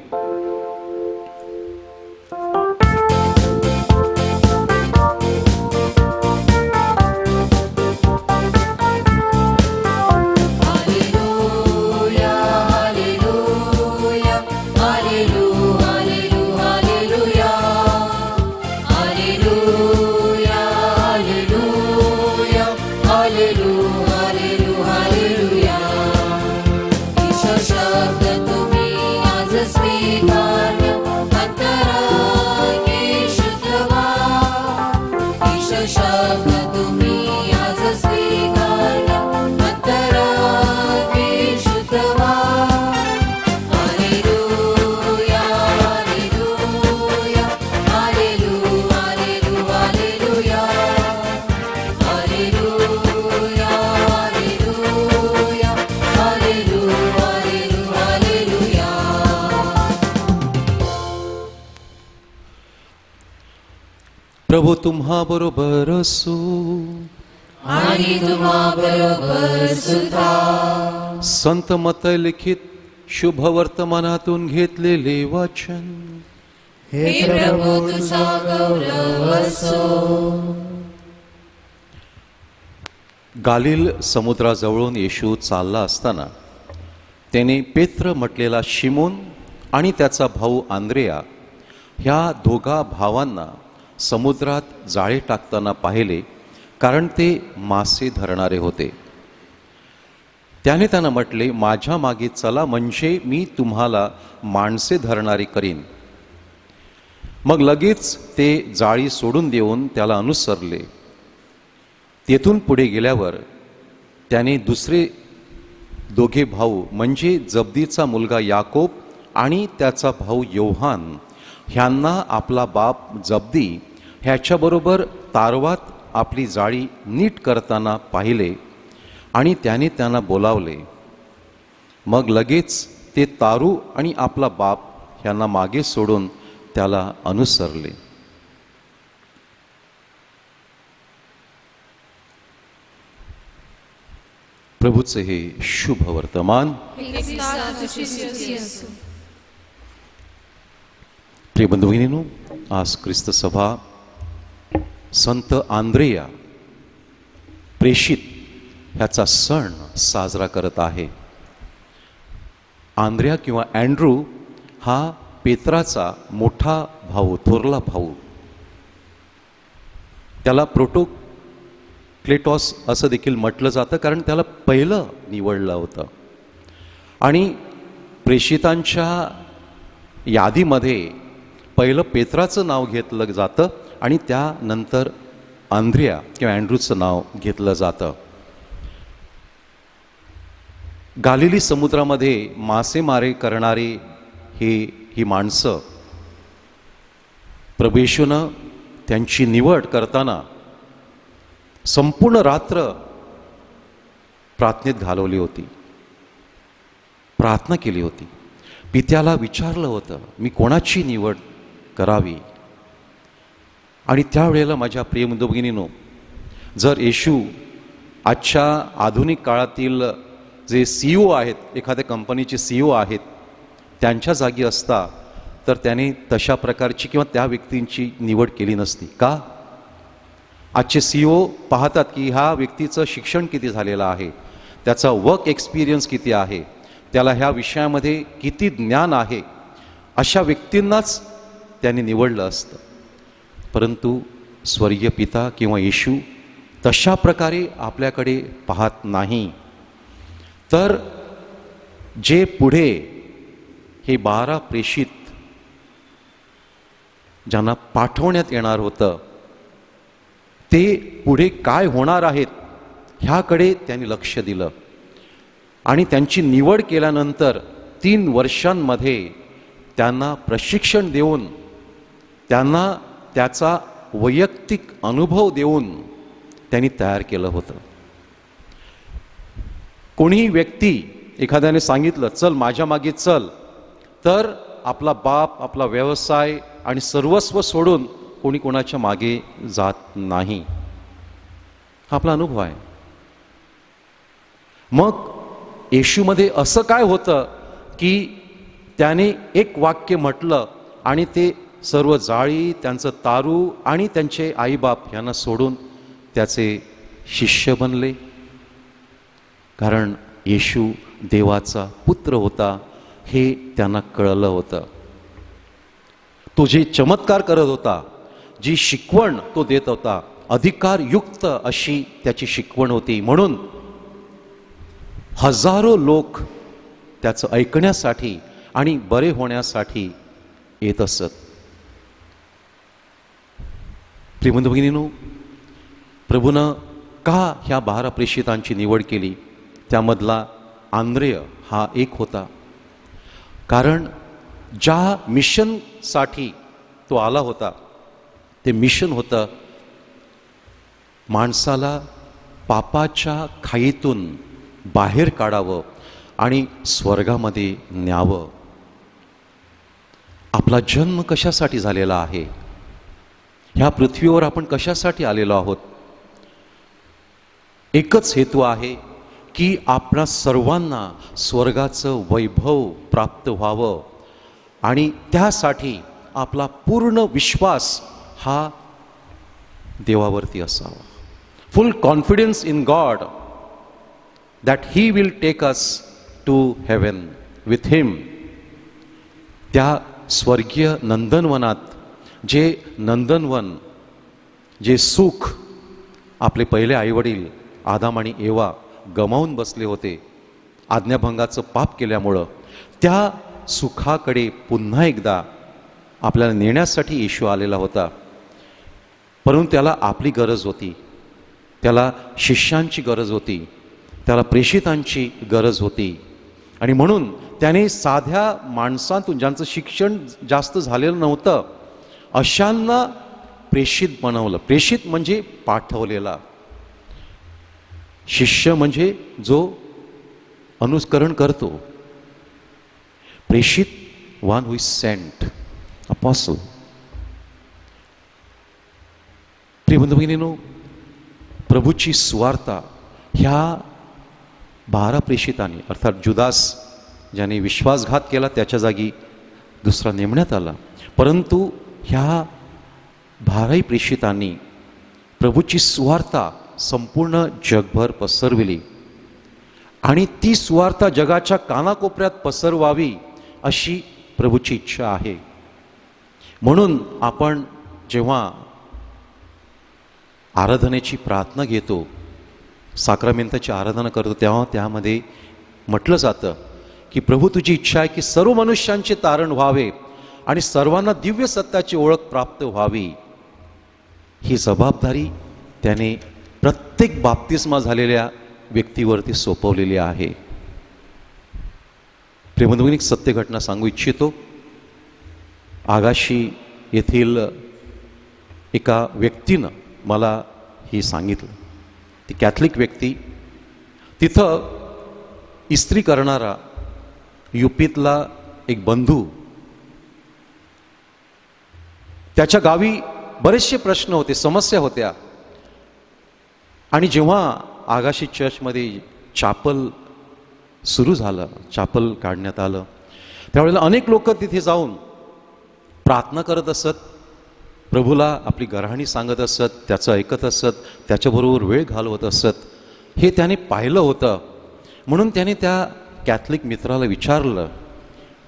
प्रभू तुम्हा बरोबर असो आणि तुम्हा बरोबर सुद्धा. संत मत्तय लिखित शुभ वर्तमानातून घेतलेले वाचन. हे प्रभू तुझा गौरव असो. गालिल समुद्राजवळून येशू चालला असताना त्याने पेत्र म्हटलेला शिमोन आणि त्याचा भाऊ आंद्रेया ह्या दोघा भावांना समुद्रात जाळे टाकताना पाहिले, कारण ते मासे धरणारे होते. त्याने त्यांना म्हटले, माझ्या मागे चला, म्हणजे मी तुम्हाला माणसे धरणारे करीन. मग लगेच ते जाळी सोडून देऊन त्याला अनुसरले. तेथून पुढे गेल्यावर त्याने दुसरे दोघे भाऊ म्हणजे जब्दीचा मुलगा याकोब आणि त्याचा भाऊ योहान ह्यांना आपला बाप जब्दी ह्याच्याबरोबर तारवात आपली जाळी नीट करताना पाहिले आणि त्याने त्यांना बोलावले. मग लगेच ते तारू आणि आपला बाप ह्यांना मागे सोडून त्याला अनुसरले. प्रभूचे हे शुभ वर्तमान. प्रिय बंधू भगिनींनो, आज ख्रिस्त सभा संत आंद्रेया प्रेषित ह्याचा सण साजरा करत आहे. आंद्रेया किंवा अँड्रू हा पेत्राचा मोठा भाऊ, थोरला भाऊ. त्याला प्रोटोक्लेटॉस असं देखील म्हटलं जातं, कारण त्याला पहिलं निवडलं होतं. आणि प्रेषितांच्या यादीमध्ये पहिलं पेत्राचं नाव घेतलं जातं आणि त्यानंतर आंद्रेया किंवा अँड्रूचं नाव घेतलं जातं. गालिली समुद्रामध्ये मासेमारी करणारी ही माणसं प्रभू येशूनं त्यांची निवड करताना संपूर्ण रात्र प्रार्थनेत घालवली होती, प्रार्थना केली होती. पित्याला विचारलं होतं, मी कोणाची निवड करावी. आणि त्यावेळेला माझ्या प्रिय बंधू भगिनींनो, जर येशू आजच्या आधुनिक काळातील जे CEO आहेत, एखाद्या कंपनीचे CEO आहेत, त्यांच्या जागी असता तर त्याने तशा प्रकारची किंवा त्या व्यक्तींची निवड केली नसती. का? आजचे CEO पाहतात की ह्या व्यक्तीचं शिक्षण किती झालेलं आहे, त्याचा वर्क एक्सपिरियन्स किती आहे, त्याला ह्या विषयामध्ये किती ज्ञान आहे, अशा व्यक्तींनाच त्यांनी निवडलं असतं. परंतु स्वर्गीय पिता किंवा येशू तशा प्रकारे आपल्याकडे पाहत नाही. तर जे पुढे हे 12 प्रेषित ज्यांना पाठवण्यात येणार होतं, ते पुढे काय होणार आहेत ह्याकडे त्यांनी लक्ष दिलं. आणि त्यांची निवड केल्यानंतर 3 वर्षांमध्ये त्यांना प्रशिक्षण देऊन, त्यांना त्याचा वैयक्तिक अनुभव देऊन त्यांनी तयार केलं होतं. कोणीही व्यक्ती एखाद्याने सांगितलं, चल माझ्या मागे चल, तर आपला बाप, आपला व्यवसाय आणि सर्वस्व सोडून कोणी कोणाच्या मागे जात नाही. हा आपला अनुभव आहे. मग येशूमध्ये असं काय होतं की त्याने एक वाक्य म्हटलं आणि ते सर्व जाळी, त्यांचं तारू आणि त्यांचे आईबाप यांना सोडून त्याचे शिष्य बनले? कारण येशू देवाचा पुत्र होता हे त्यांना कळलं होतं. तो जे चमत्कार करत होता, जी शिकवण तो देत होता, अधिकारयुक्त अशी त्याची शिकवण होती. म्हणून हजारो लोक त्याचं ऐकण्यासाठी आणि बरे होण्यासाठी येत असत. प्रियबंधू भगिनींनो, प्रभूनं का ह्या 12 प्रेषितांची निवड केली? त्यामधला आंद्रेय हा एक होता. कारण ज्या मिशनसाठी तो आला होता ते मिशन होतं माणसाला पापाच्या खाईतून बाहेर काढावं आणि स्वर्गामध्ये न्यावं. आपला जन्म कशासाठी झालेला आहे? ह्या पृथ्वीवर आपण कशासाठी आलेलो आहोत? एकच हेतू आहे की आपणा सर्वांना स्वर्गाचं वैभव प्राप्त व्हावं आणि त्यासाठी आपला पूर्ण विश्वास हा देवावरती असावा. Full confidence in God that he will take us to heaven with him. त्या स्वर्गीय नंदनवनात जे नंदनवन, जे सुख आपले पहिले आईवडील आदाम आणि एवा गमावून बसले होते आज्ञाभंगाचं पाप केल्यामुळं, त्या सुखाकडे पुन्हा एकदा आपल्याला नेण्यासाठी येशू आलेला होता. परंतु त्याला आपली गरज होती, त्याला शिष्यांची गरज होती, त्याला प्रेषितांची गरज होती. आणि म्हणून त्याने साध्या माणसांतून, ज्यांचं शिक्षण जास्त झालेलं नव्हतं, अशांना प्रेषित बनवलं. प्रेषित म्हणजे पाठवलेला, शिष्य म्हणजे जो अनुकरण करतो. प्रेषित, one who is sent, apostle. प्रियबंधू भगिनींनो, प्रभूची सुवार्ता ह्या 12 प्रेषितांनी, अर्थात जुदास ज्याने विश्वासघात केला त्याच्या जागी दुसरा नेमण्यात आला, परंतु ह्या 12 प्रेषितांनी प्रभूची सुवार्ता संपूर्ण जगभर पसरविली आणि ती सुवार्ता जगाच्या कानाकोपऱ्यात पसरवावी अशी प्रभूची इच्छा आहे. म्हणून आपण जेव्हा आराधनेची प्रार्थना घेतो, साक्रामेंताची आराधना करतो, तेव्हा त्यामध्ये म्हटलं जातं की प्रभू, तुझी इच्छा आहे की सर्व मनुष्यांचे तारण व्हावे आणि सर्वांना दिव्य सत्याची ओळख प्राप्त व्हावी. ही जबाबदारी त्याने प्रत्येक बाप्तिस्मा झालेल्या व्यक्तीवरती सोपवलेली आहे. प्रेमधुनी एक सत्य घटना सांगू इच्छितो. आगाशी येथील एका व्यक्तीनं मला ही सांगितलं. ती कॅथलिक व्यक्ती, तिथं इस्त्री करणारा युपीतला एक बंधू, त्याच्या गावी बरेचसे प्रश्न होते, समस्या होत्या. आणि जेव्हा आगाशी चर्चमध्ये चॅपल सुरू झालं, चॅपल काढण्यात आलं, त्यावेळेला अनेक लोक तिथे जाऊन प्रार्थना करत असत, प्रभूला आपली गऱ्हाणी सांगत असत, त्याचं ऐकत असत, त्याच्याबरोबर वेळ घालवत असत. हे त्याने पाहिलं होतं. म्हणून त्याने त्या कॅथलिक मित्राला विचारलं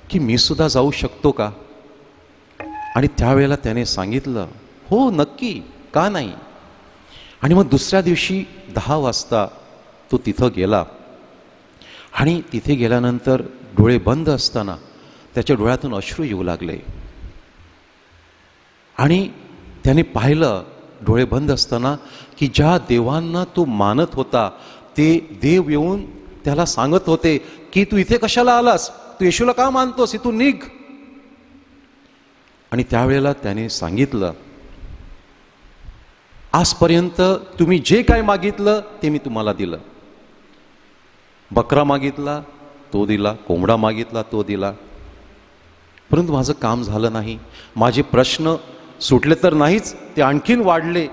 की मी सुद्धा जाऊ शकतो का? आणि त्यावेळेला त्याने सांगितलं, हो नक्की, का नाही. आणि मग दुसऱ्या दिवशी 10 वाजता तो तिथं गेला आणि तिथे गेल्यानंतर डोळे बंद असताना त्याच्या डोळ्यातून अश्रू येऊ लागले. आणि त्याने पाहिलं डोळे बंद असताना की ज्या देवांना तो मानत होता ते देव येऊन त्याला सांगत होते की तू इथे कशाला आलास, तू येशूला का मानतोस, इथून निघ. आणि त्यावेळेला त्याने सांगितलं, आजपर्यंत तुम्ही जे काय मागितलं ते मी तुम्हाला दिलं. बकरा मागितला तो दिला, कोंबडा मागितला तो दिला, परंतु माझं काम झालं नाही. माझे प्रश्न सुटले तर नाहीच, ते आणखीन वाढले.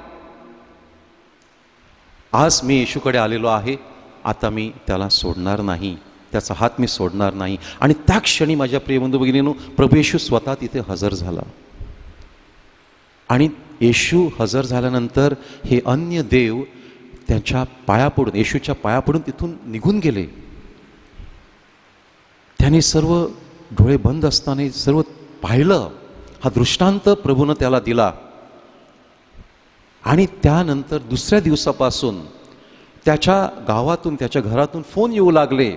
आज मी येशूकडे आलेलो आहे, आता मी त्याला सोडणार नाही, त्याचा हात मी सोडणार नाही. आणि त्या क्षणी माझ्या प्रियबंधू भगिनींनो, प्रभू येशू स्वतः तिथे हजर झाला. आणि येशू हजर झाल्यानंतर हे अन्य देव त्यांच्या पायापडून, येशूच्या पायापडून तिथून निघून गेले. त्याने सर्व डोळे बंद असताना सर्व पाहिलं. हा दृष्टांत प्रभूनं त्याला दिला. आणि त्यानंतर दुसऱ्या दिवसापासून त्याच्या गावातून, त्याच्या घरातून फोन येऊ लागले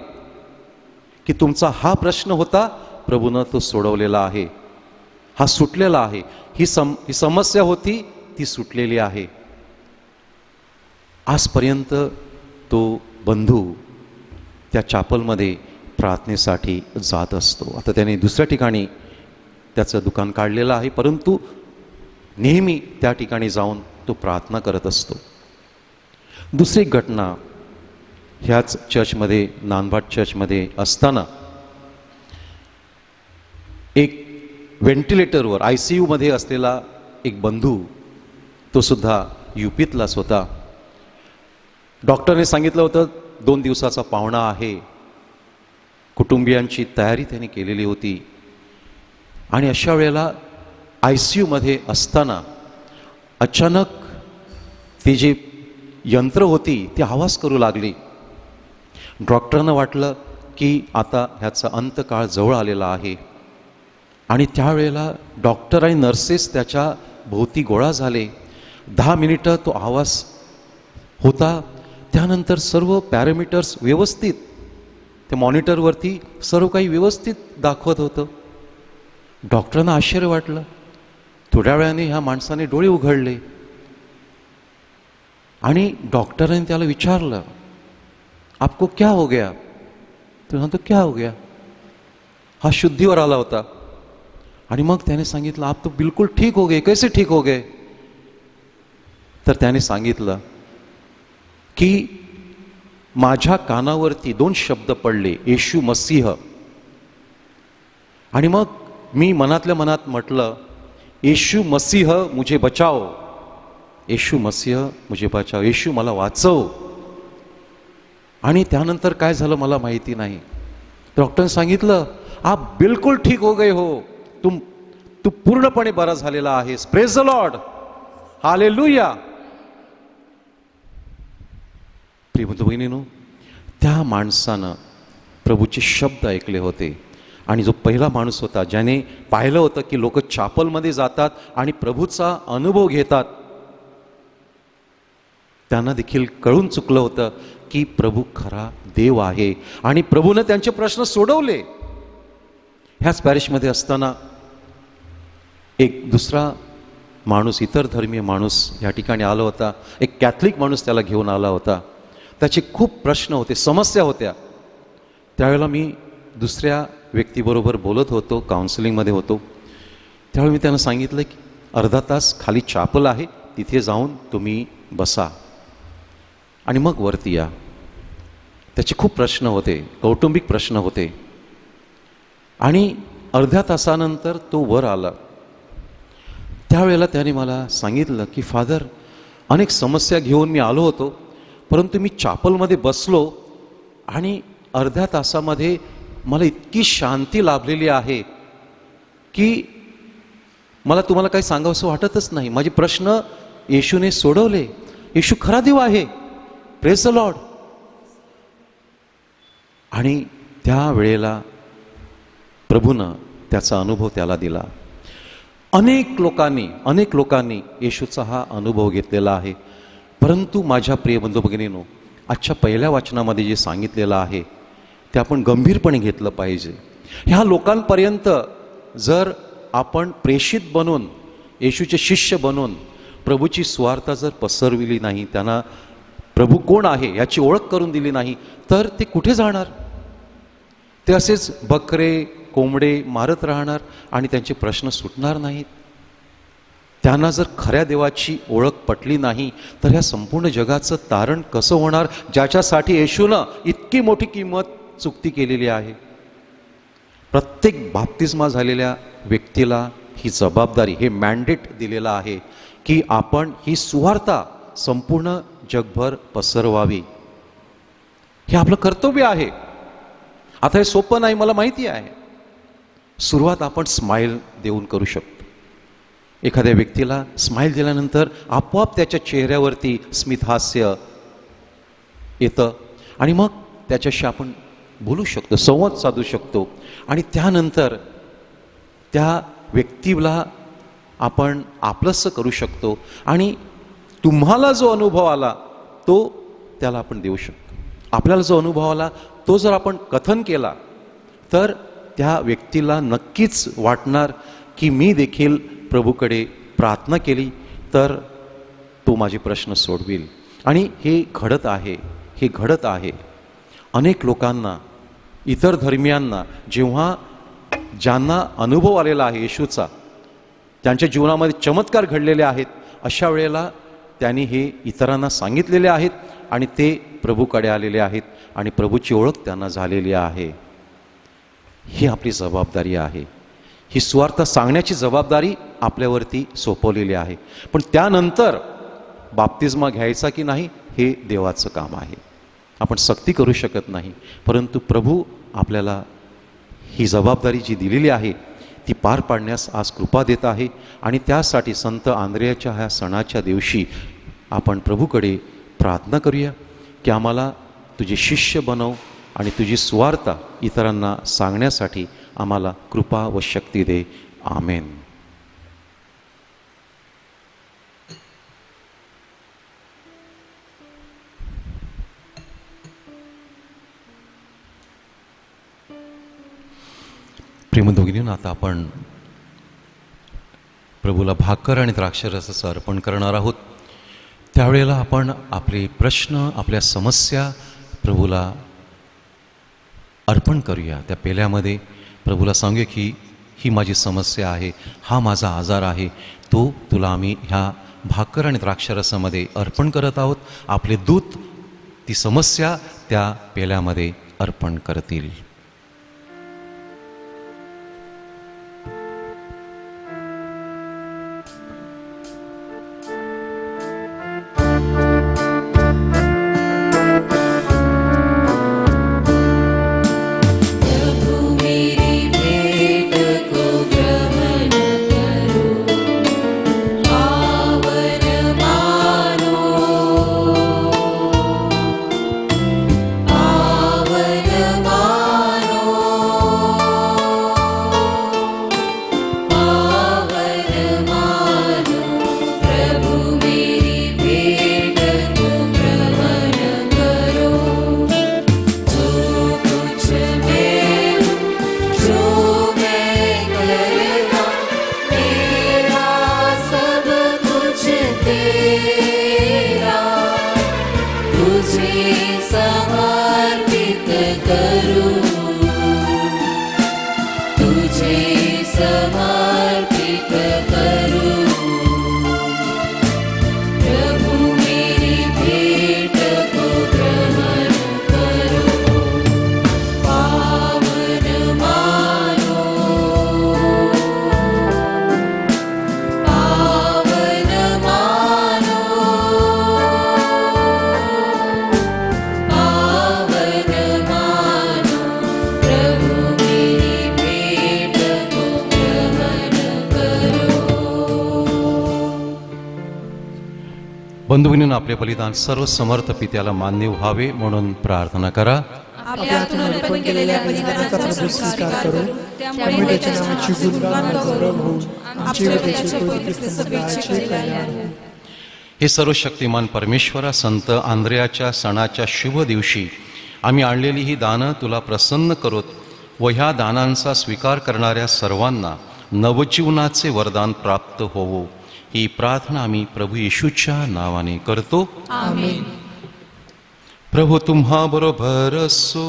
की तुमचा हा प्रश्न होता, प्रभूनं तो सोडवलेला आहे, हा सुटलेला आहे, ही समस्या होती, ती सुटलेली आहे. आजपर्यंत तो बंधू त्या चॅपलमध्ये प्रार्थनेसाठी जात असतो. आता त्याने दुसऱ्या ठिकाणी त्याचं दुकान काढलेलं आहे, परंतु नेहमी त्या ठिकाणी जाऊन तो प्रार्थना करत असतो. दुसरी घटना ह्याच चर्चमध्ये, नानभाट चर्चमध्ये असताना एक व्हेंटिलेटरवर ICU मध्ये असलेला एक बंधू, तो सुद्धा UPतलाच होता. डॉक्टरने सांगितलं होतं 2 दिवसाचा पाहुणा आहे. कुटुंबियांची तयारी त्याने केलेली होती. आणि अशा वेळेला ICU मध्ये असताना अचानक ती जी यंत्र होती ती आवाज करू लागली. डॉक्टरांना वाटलं की आता ह्याचा अंतकाळ जवळ आलेला आहे. आणि त्यावेळेला डॉक्टर आणि नर्सेस त्याच्या भोवती गोळा झाले. 10 मिनिटं तो आवाज होता. त्यानंतर सर्व पॅरामीटर्स व्यवस्थित, त्या मॉनिटरवरती सर्व काही व्यवस्थित दाखवत होतं. डॉक्टरांना आश्चर्य वाटलं. थोड्या वेळाने ह्या माणसाने डोळे उघडले आणि डॉक्टरांनी त्याला विचारलं, आपको क्या हो गया? तो म्हणतो, क्या हो गया? हा शुद्धीवर आला होता. आणि मग त्याने सांगितलं, आप तो बिलकुल ठीक हो गए, कैसे ठीक हो गए? तर त्याने सांगितलं की माझ्या कानावरती 2 शब्द पडले, येशू मसीह. आणि मग मी मनातल्या मनात म्हटलं, येशू मसीह मुझे बचाओ, येशू मसीह मुझे बचाओ, येशू मला वाचव. आणि त्यानंतर काय झालं मला माहिती नाही. डॉक्टरने सांगितलं, आप बिलकुल ठीक हो गए हो, तू पूर्णपणे बरा झालेला आहेस. Praise the Lord, hallelujah. प्रिय बंधू भगिनींनो, त्या माणसानं प्रभूचे शब्द ऐकले होते. आणि जो पहिला माणूस होता ज्याने पाहिलं होतं की लोक चॅपलमध्ये जातात आणि प्रभूचा अनुभव घेतात, त्यांना देखील कळून चुकलं होतं की प्रभू खरा देव आहे. आणि प्रभूने त्यांचे प्रश्न सोडवले. ह्याच पॅरिशमध्ये असताना एक दुसरा माणूस, इतर धर्मीय माणूस या ठिकाणी आला होता. एक कॅथलिक माणूस त्याला घेऊन आला होता. त्याचे खूप प्रश्न होते, समस्या होत्या. त्यावेळेला मी दुसऱ्या व्यक्तीबरोबर बोलत होतो, काउन्सिलिंगमध्ये होतो. त्यावेळी मी त्यांना सांगितलं की अर्धा तास खाली चॅपल आहे, तिथे जाऊन तुम्ही बसा आणि मग वरती या. त्याचे खूप प्रश्न होते, कौटुंबिक प्रश्न होते. आणि अर्ध्या तासानंतर तो वर आला. त्यावेळेला त्याने मला सांगितलं की फादर, अनेक समस्या घेऊन मी आलो होतो, परंतु मी चॅपलमध्ये बसलो आणि अर्ध्या तासामध्ये मला इतकी शांती लाभलेली आहे की मला तुम्हाला काही सांगावंसं वाटतच नाही. माझे प्रश्न येशूने सोडवले. येशू खरा देव आहे. Praise the Lord. आणि त्या वेळेला प्रभूनं त्याचा अनुभव त्याला दिला. अनेक लोकांनी येशूचा हा अनुभव घेतलेला आहे. परंतु माझ्या प्रिय बंधू भगिनींनो, आजच्या पहिल्या वाचनामध्ये जे सांगितलेलं आहे ते आपण गंभीरपणे घेतलं पाहिजे. ह्या लोकांपर्यंत जर आपण प्रेषित बनून, येशूचे शिष्य बनून प्रभूची सुवार्ता जर पसरविली नाही, त्यांना प्रभू कोण आहे याची ओळख करून दिली नाही, तर ते कुठे जाणार? ते असेच बकरे कोंबडे मारत राहणार आणि त्यांचे प्रश्न सुटणार नाहीत. त्यांना जर खऱ्या देवाची ओळख पटली नाही तर ह्या संपूर्ण जगाचं तारण कसं होणार, ज्याच्यासाठी येशूनं इतकी मोठी किंमत चुकती केलेली आहे. प्रत्येक बाप्तिस्मा झालेल्या व्यक्तीला ही जबाबदारी, हे मॅन्डेट दिलेलं आहे की आपण ही सुवार्ता संपूर्ण जगभर पसरवावी. हे आपलं कर्तव्य आहे. आता हे सोपं नाही, मला माहिती आहे. सुरुवात आपण स्माईल देऊन करू शकतो. एखाद्या व्यक्तीला स्माईल दिल्यानंतर आपोआप त्याच्या चेहऱ्यावरती स्मितहास्य येतं आणि मग त्याच्याशी आपण बोलू शकतो, संवाद साधू शकतो. आणि त्यानंतर त्या व्यक्तीला आपण आपलंसं करू शकतो आणि तुम्हाला जो अनुभव आला तो त्याला आपण देऊ शकतो. आपल्याला जो अनुभव आला तो जर आपण कथन केला तर त्या व्यक्तीला नक्कीच वाटणार की मी देखील प्रभूकडे प्रार्थना केली तर तो माझे प्रश्न सोडवेल. आणि हे घडत आहे, हे घडत आहे. अनेक लोकांना, इतर धर्मियांना, जेव्हा ज्यांना अनुभव आलेला आहे येशूचा, त्यांच्या जीवनामध्ये चमत्कार घडलेले आहेत, अशा वेळेला त्यांनी हे इतरांना सांगितलेले आहेत आणि ते प्रभूकडे आलेले आहेत आणि प्रभूची ओळख त्यांना झालेली आहे. ही आपली जबाबदारी आहे. ही सुवार्ता सांगण्याची जबाबदारी आपल्यावरती सोपवलेली आहे. पण त्यानंतर बाप्तिस्मा घ्यायचा की नाही हे देवाचं काम आहे. आपण सक्ती करू शकत नाही. परंतु प्रभू आपल्याला ही जबाबदारी जी दिलेली आहे ती पार पाडण्यास आज कृपा देत आहे. आणि त्यासाठी संत आंद्रेयाच्या ह्या सणाच्या दिवशी आपण प्रभूकडे प्रार्थना करूया की आम्हाला तुझे शिष्य बनव आणि तुझी सुवार्ता इतरांना सांगण्यासाठी आम्हाला कृपा व शक्ती दे. आमेन. प्रेमदोगिनींनो, आता आपण प्रभूला भाकर आणि द्राक्षरसाचं अर्पण करणार आहोत. त्यावेळेला आपण आपले प्रश्न, आपल्या समस्या प्रभूला अर्पण करूया. त्या पेल्यामध्ये प्रभूला सांगूया की ही माझी समस्या आहे, हा माझा आजार आहे, तो तुला आम्ही ह्या भाकर आणि द्राक्षरसामध्ये अर्पण करत आहोत. आपले दूत ती समस्या त्या पेल्यामध्ये अर्पण करतील. बंधुभगिनींनो, आपले बलिदान सर्व समर्थ पित्याला मान्य व्हावे म्हणून प्रार्थना करा. आपल्या हातून अर्पण केलेल्या बलिदानाचा प्रभू स्वीकार करू. त्यामुळे त्याच्या नामाची गुणगान गौरव होऊन आमचे व त्याचे पवित्र सभेचे कल्याण हो. हे सर्वशक्तिमान परमेश्वरा, संत आंद्रेयाच्या सणाच्या शुभ दिवशी आम्ही आणलेली ही दानं तुला प्रसन्न करोत व ह्या दानांचा स्वीकार करणाऱ्या सर्वांना नवजीवनाचे वरदान प्राप्त होवो. ही प्रार्थना आम्ही प्रभू येशूच्या नावाने करतो. आमेन. प्रभू तुम्हा बरोबर असो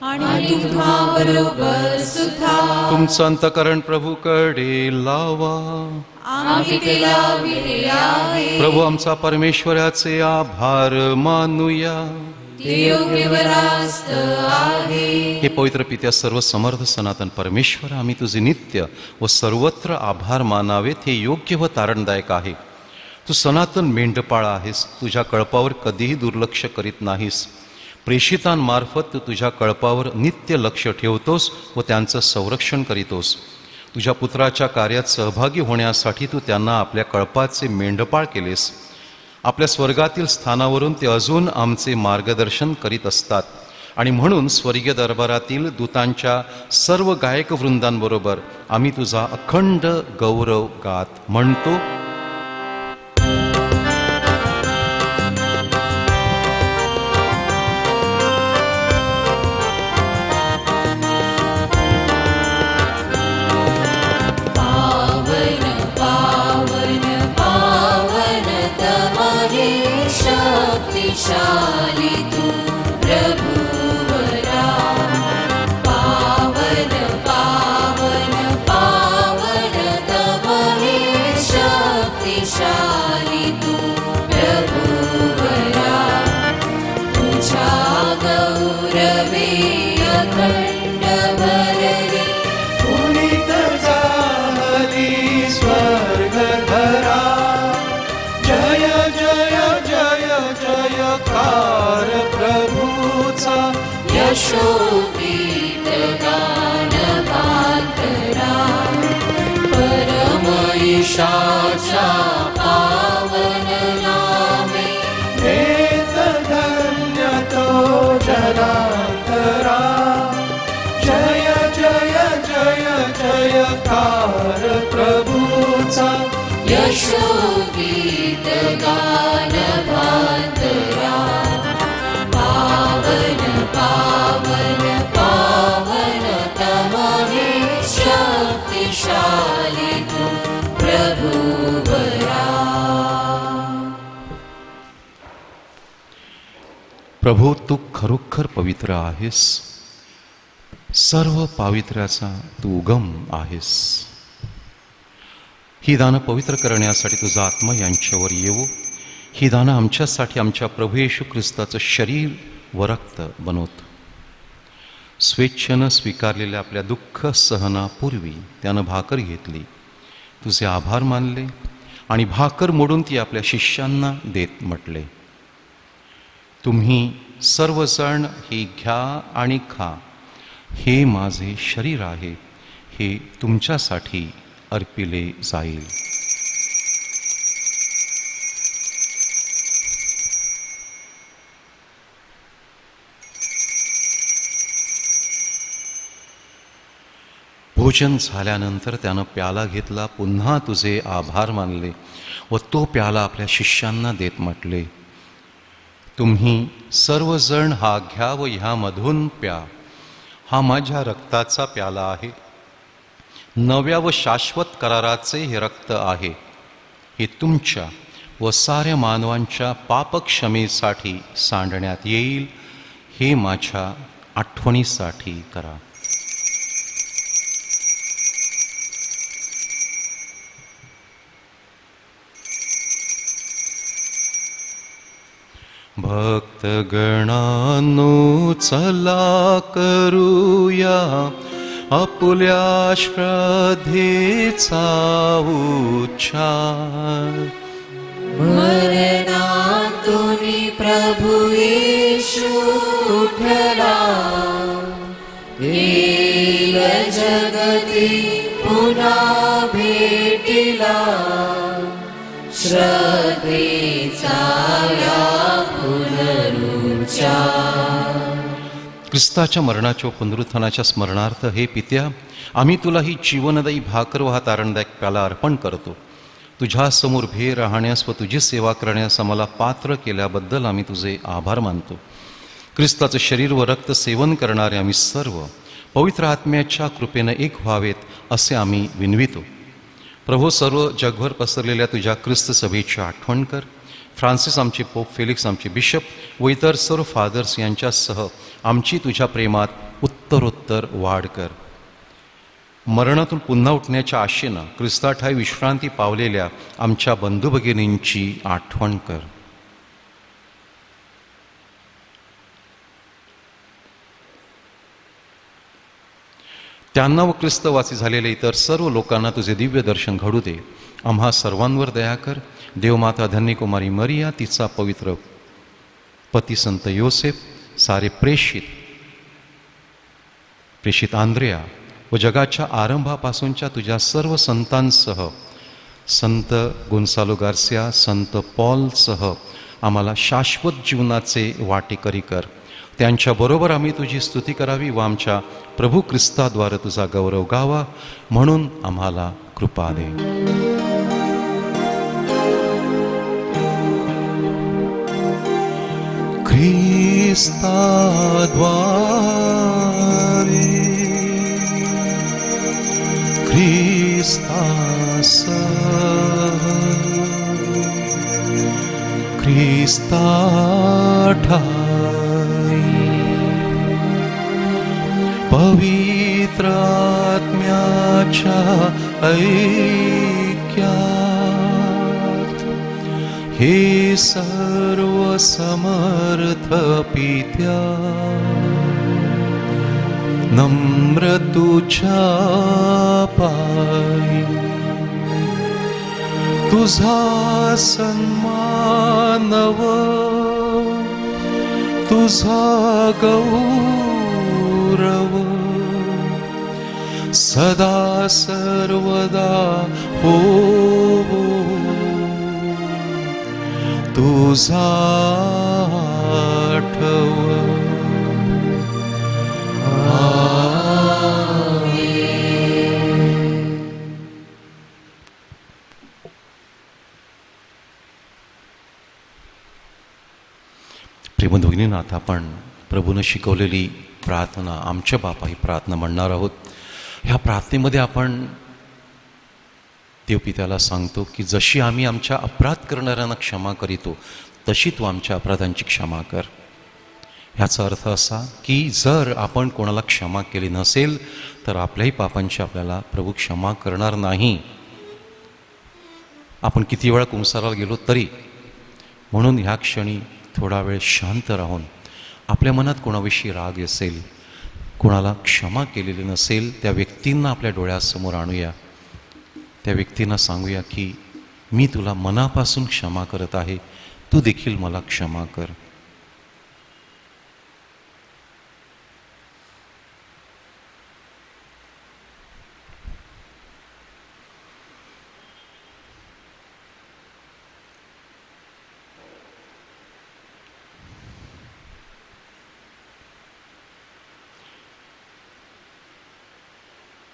आणि तुम्हा बरोबर सुद्धा. तुमचं अंतःकरण प्रभूकडे लावा. आम्ही ते लाविले आहे. प्रभू आमचा परमेश्वराचे आभार मानूया. ते योग्य व रास्त आहे. हे पवित्र पित्या, सर्व समर्थ सनातन परमेश्वर, आम्ही तुझे नित्य व सर्वत्र आभार मानावेत हे योग्य व तारणदायक आहे. तू सनातन मेंढपाळ आहेस. तुझ्या कळपावर कधीही दुर्लक्ष करीत नाहीस. प्रेषितांमार्फत तू तुझ्या कळपावर नित्य लक्ष ठेवतोस व त्यांचं संरक्षण करीतोस. तुझ्या पुत्राच्या कार्यात सहभागी होण्यासाठी तू त्यांना आपल्या कळपाचे मेंढपाळ केलेस. आपल्या स्वर्गातील स्थानावरून ते अजून आमचे मार्गदर्शन करीत असतात आणि म्हणून स्वर्गीय दरबारातील दूतांच्या सर्व गायक वृंदांबरोबर आम्ही तुझा अखंड गौरव गात म्हणतो. शक्तिशाली तू प्रभुवरा. पावन पावन पावन तव हे शक्तिशाली तू प्रभुवरा. तुझ्या गौरवे अखंड भरली पुनीत झाली स्वर्ग धरा. जय जय जय जयकार प्रभूचा. यशोगीत गान गातरा. परम ईशाच्या पावन नामे हेत धन्य तो जनांतरा. जय जय जय जयकार प्रभूचा. यशोगीत गान गातरा. पावन पावन पावन तव हे शक्तिशाली तू प्रभुवरा. प्रभू तू खरोखर पवित्र आहेस. सर्व पावित्र्याचा तू उगम आहेस. ही दानं पवित्र करण्यासाठी तुझा आत्मा यांच्यावर येवो. ही दानं आमच्यासाठी आमच्या प्रभू येशू ख्रिस्ताचं शरीर व रक्त बनवत. स्वेच्छेनं स्वीकारलेल्या आपल्या दुःख सहनापूर्वी त्यानं भाकर घेतली, तुझे आभार मानले आणि भाकर मोडून ती आपल्या शिष्यांना देत म्हटले, तुम्ही सर्वजण ही घ्या आणि खा. हे माझे शरीर आहे, हे तुमच्यासाठी अर्पिले जाईल. भोजन झाल्यानंतर त्यानं प्याला घेतला, पुन्हा तुझे आभार मानले व तो प्याला आपल्या शिष्यांना देत म्हटले, तुम्ही सर्वजण हा घ्या व ह्यामधून प्या. हा माझ्या रक्ताचा प्याला आहे, नव्या व शाश्वत कराराचे हे रक्त आहे. हे तुमच्या व साऱ्या मानवांच्या पापक्षमेसाठी सांडण्यात येईल. हे माझ्या आठवणीसाठी करा. भक्तगणांनो चला करूया आपुल्या श्रद्धेचा उच्चार. मरणातून प्रभू येशू उठला, येईल जगती पुन्हा भेटिला. श्रद्धेचा या पुनरुच्चार. ख्रिस्ताच्या मरणाच्या पुनरुत्थानाच्या स्मरणार्थ हे पित्या, आम्ही तुला ही जीवनदायी भाकर व हा तारणदायक प्याला अर्पण करतो. तुझ्यासमोर भे राहण्यास व तुझी सेवा करण्यास आम्हाला पात्र केल्याबद्दल आम्ही तुझे आभार मानतो. ख्रिस्ताचं शरीर व रक्त सेवन करणारे आम्ही सर्व पवित्र आत्म्याच्या कृपेनं एक व्हावेत असे आम्ही विनवितो. प्रभू, सर्व जगभर पसरलेल्या तुझ्या ख्रिस्त सभेची आठवण कर. फ्रान्सिस आमचे पोप, फेलिक्स आमचे बिशप व इतर सर्व फादर्स यांच्यासह आमची तुझ्या प्रेमात उत्तरोत्तर वाढ कर. मरणातून पुन्हा उठण्याच्या आशेनं ख्रिस्ताठायी विश्रांती पावलेल्या आमच्या बंधू भगिनींची आठवण कर. त्यांना व ख्रिस्तवासी झालेल्या इतर सर्व लोकांना तुझे दिव्य दर्शन घडू दे. आम्हा सर्वांवर दया कर. देवमाता धन्य कुमारी मरिया, तिचा पवित्र पती संत योसेफ, सारे प्रेषित आंद्रेया व जगाच्या आरंभापासूनच्या तुझ्या सर्व संतांसह, संत गोन्सालो गार्सिया, संत पॉलसह आम्हाला शाश्वत जीवनाचे वाटेकरी कर. त्यांच्याबरोबर आम्ही तुझी स्तुती करावी व आमच्या प्रभू ख्रिस्ताद्वारे तुझा गौरव गावा, म्हणून आम्हाला कृपा दे. ख्रिस्ताद्वारे ख्रिस्तासह ख्रिस्ताठाई पवित्र आत्म्याच्या ऐक्यात हे सर्व समर्थ पित्या, नम्र तुझ्या पायी तुझा सन्मानव, तुझा गौरव सदा सर्वदा हो, तुझा आठव. प्रेमध्वनीनं आता आपण प्रभूनं शिकवलेली प्रार्थना, आमच्या बापा ही प्रार्थना म्हणणार आहोत. ह्या प्रार्थनेमध्ये आपण देवपित्याला सांगतो की जशी आम्ही आमच्या अपराध करणाऱ्यांना क्षमा करीतो तशी तू आमच्या अपराधांची क्षमा कर. ह्याचा अर्थ असा की जर आपण कोणाला क्षमा केली नसेल तर आपल्याही पापांची आपल्याला प्रभू क्षमा करणार नाही. आपण किती वेळा कुंसाराला गेलो तरी. म्हणून ह्या क्षणी थोडा वेळ शांत राहून आपल्या मनात कोणाविषयी राग असेल, कोणाला क्षमा केलेली नसेल, त्या व्यक्तींना आपल्या डोळ्यासमोर आणूया. त्या व्यक्तींना सांगूया की मी तुला मनापासून क्षमा करत आहे, तू देखील मला क्षमा कर.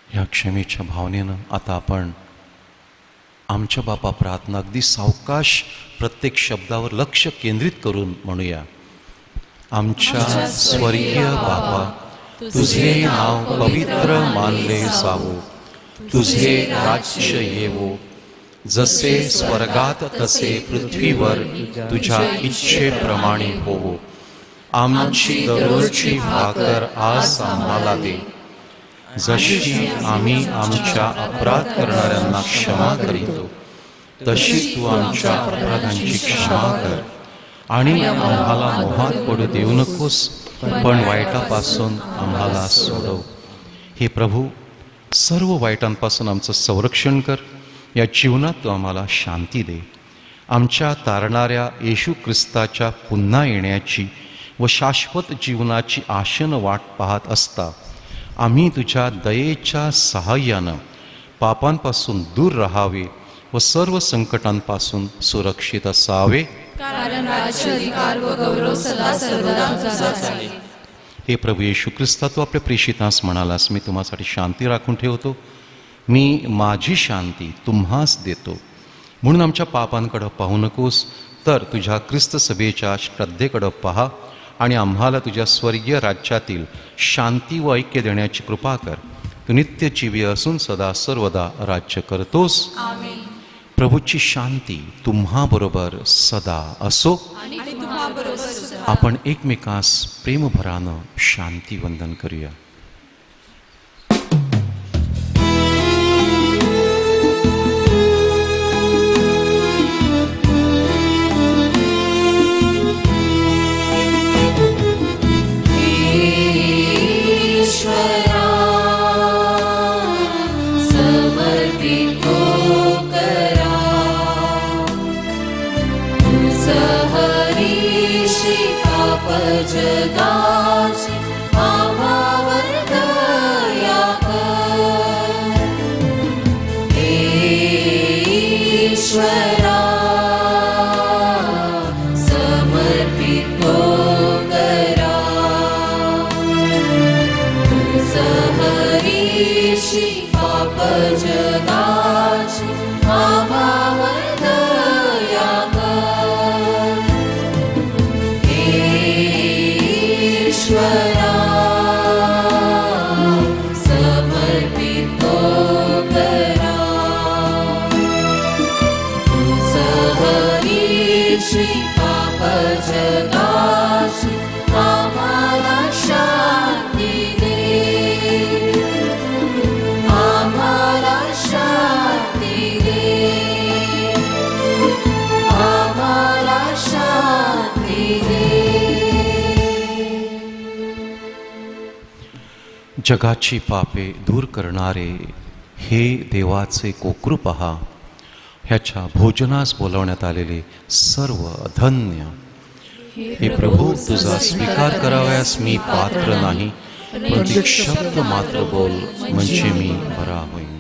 ह्या क्षमेच्या भावनेनं आता आपण आमच्या बापा प्रार्थना अगदी सावकाश प्रत्येक शब्दावर लक्ष केंद्रित करून म्हणूया. आमच्या स्वर्गीय बापा, तुझे नाव पवित्र मानले जावो, तुझे राज्य येवो, जसे स्वर्गात तसे पृथ्वीवर तुझ्या इच्छेप्रमाणे होवो. आमची दररोजची भाकर आज आम्हाला दे, जशी आम्ही आमच्या अपराध करणाऱ्यांना क्षमा करीतो तशी तू आमच्या अपराधांची क्षमा कर. आणि आम्हाला मोहात पडू देऊ नकोस, पण वाईटापासून आम्हाला सोडव. हे प्रभू, सर्व वाईटांपासून आमचं संरक्षण कर. या जीवनात तू आम्हाला शांती दे. आमच्या तारणाऱ्या येशू ख्रिस्ताच्या पुन्हा येण्याची व शाश्वत जीवनाची आशेनं वाट पाहत असता आम्ही तुझ्या दयेच्या सहाय्यानं पापांपासून दूर राहावे व सर्व संकटांपासून सुरक्षित असावे. कारण राज्य, अधिकार व गौरव सदा सर्वदा तुझाच आहे. हे प्रभू येशू ख्रिस्ता, तू आपल्या प्रेषितास म्हणालास, मी तुम्हासाठी शांती राखून ठेवतो, मी माझी शांती तुम्हास देतो. म्हणून आमच्या पापांकडं पाहू नकोस, तर तुझ्या ख्रिस्त सभेच्या श्रद्धेकडं पहा आणि आम्हाला तुझ्या स्वर्गीय राज्यातील शांती व ऐक्य देण्याची कृपा कर. तू नित्य जीवी असून सदा सर्वदा राज्य करतोस. आमेन. प्रभूची शांती तुम्हाबरोबर सदा असो. आणि तुम्हाबरोबर सुद्धा. आपण एकमेकास प्रेमभरानं शांती वंदन करूया. समर्पित हो करा. जगाची आम्हावर दया कर हे ईश्वरा समर्पित करा सहरीशी पाप जगाची आम्हावर दया कर हे ईश्वरा समर्पित करा सहरीशी पाप जगाची आम्हाला शांती दे आम्हाला शांती दे आम्हाला शांती दे जगाची पापे दूर करणारे हे देवाचे कोकरू पहा. ह्याच्या भोजनास बोलावण्यात आलेले सर्व धन्य. हे प्रभू, तुझा स्वीकार करावयास मी पात्र नाही, पण एक शब्द मात्र बोल म्हणजे मी बरा होईन.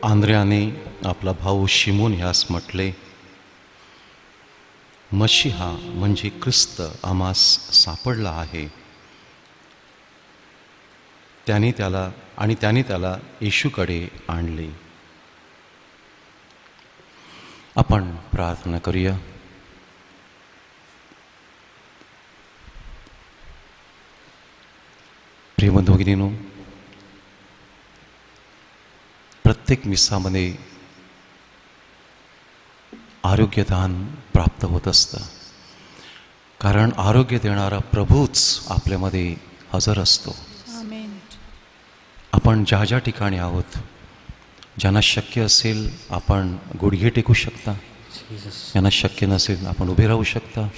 आंद्र्याने आपला भाऊ शिमोन ह्यास म्हटले, मशिहा म्हणजे ख्रिस्त आम्हास सापडला आहे. त्याने त्याला येशूकडे आणले. आपण प्रार्थना करूया. प्रियबंधू भगिनींनो, प्रत्येक मिसामध्ये आरोग्यदान प्राप्त होत असतं, कारण आरोग्य देणारा प्रभूच आपल्यामध्ये हजर असतो. आपण ज्या ज्या ठिकाणी आहोत, ज्यांना शक्य असेल आपण गुडघे टेकू शकता, ज्यांना शक्य नसेल आपण उभे राहू शकता,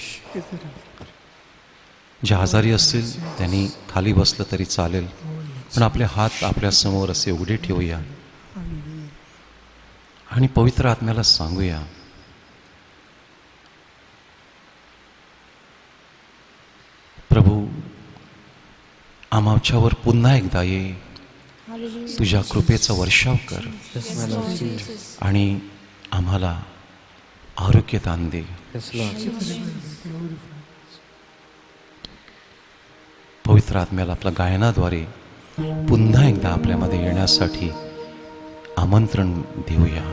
जे आजारी असतील त्यांनी खाली बसलं तरी चालेल, पण आपले हात आपल्या समोर असे उघडे ठेवूया आणि पवित्र आत्म्याला सांगूया, प्रभू आमच्यावर पुन्हा एकदा ये, तुझ्या कृपेचा वर्षाव कर आणि आम्हाला आरोग्यदान दे. पवित्र आत्म्याला आपल्या गायनाद्वारे पुन्हा एकदा आपल्यामध्ये येण्यासाठी आमंत्रण देऊया.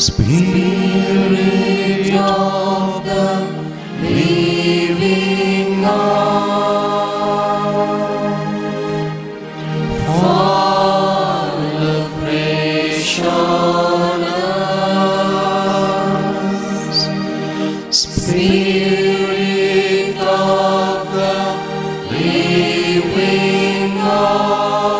Spirit of the living God, fall afresh on us. Spirit of the living God,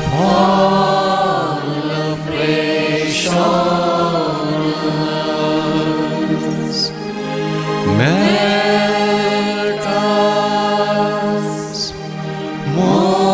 fall afresh on us. Melt us more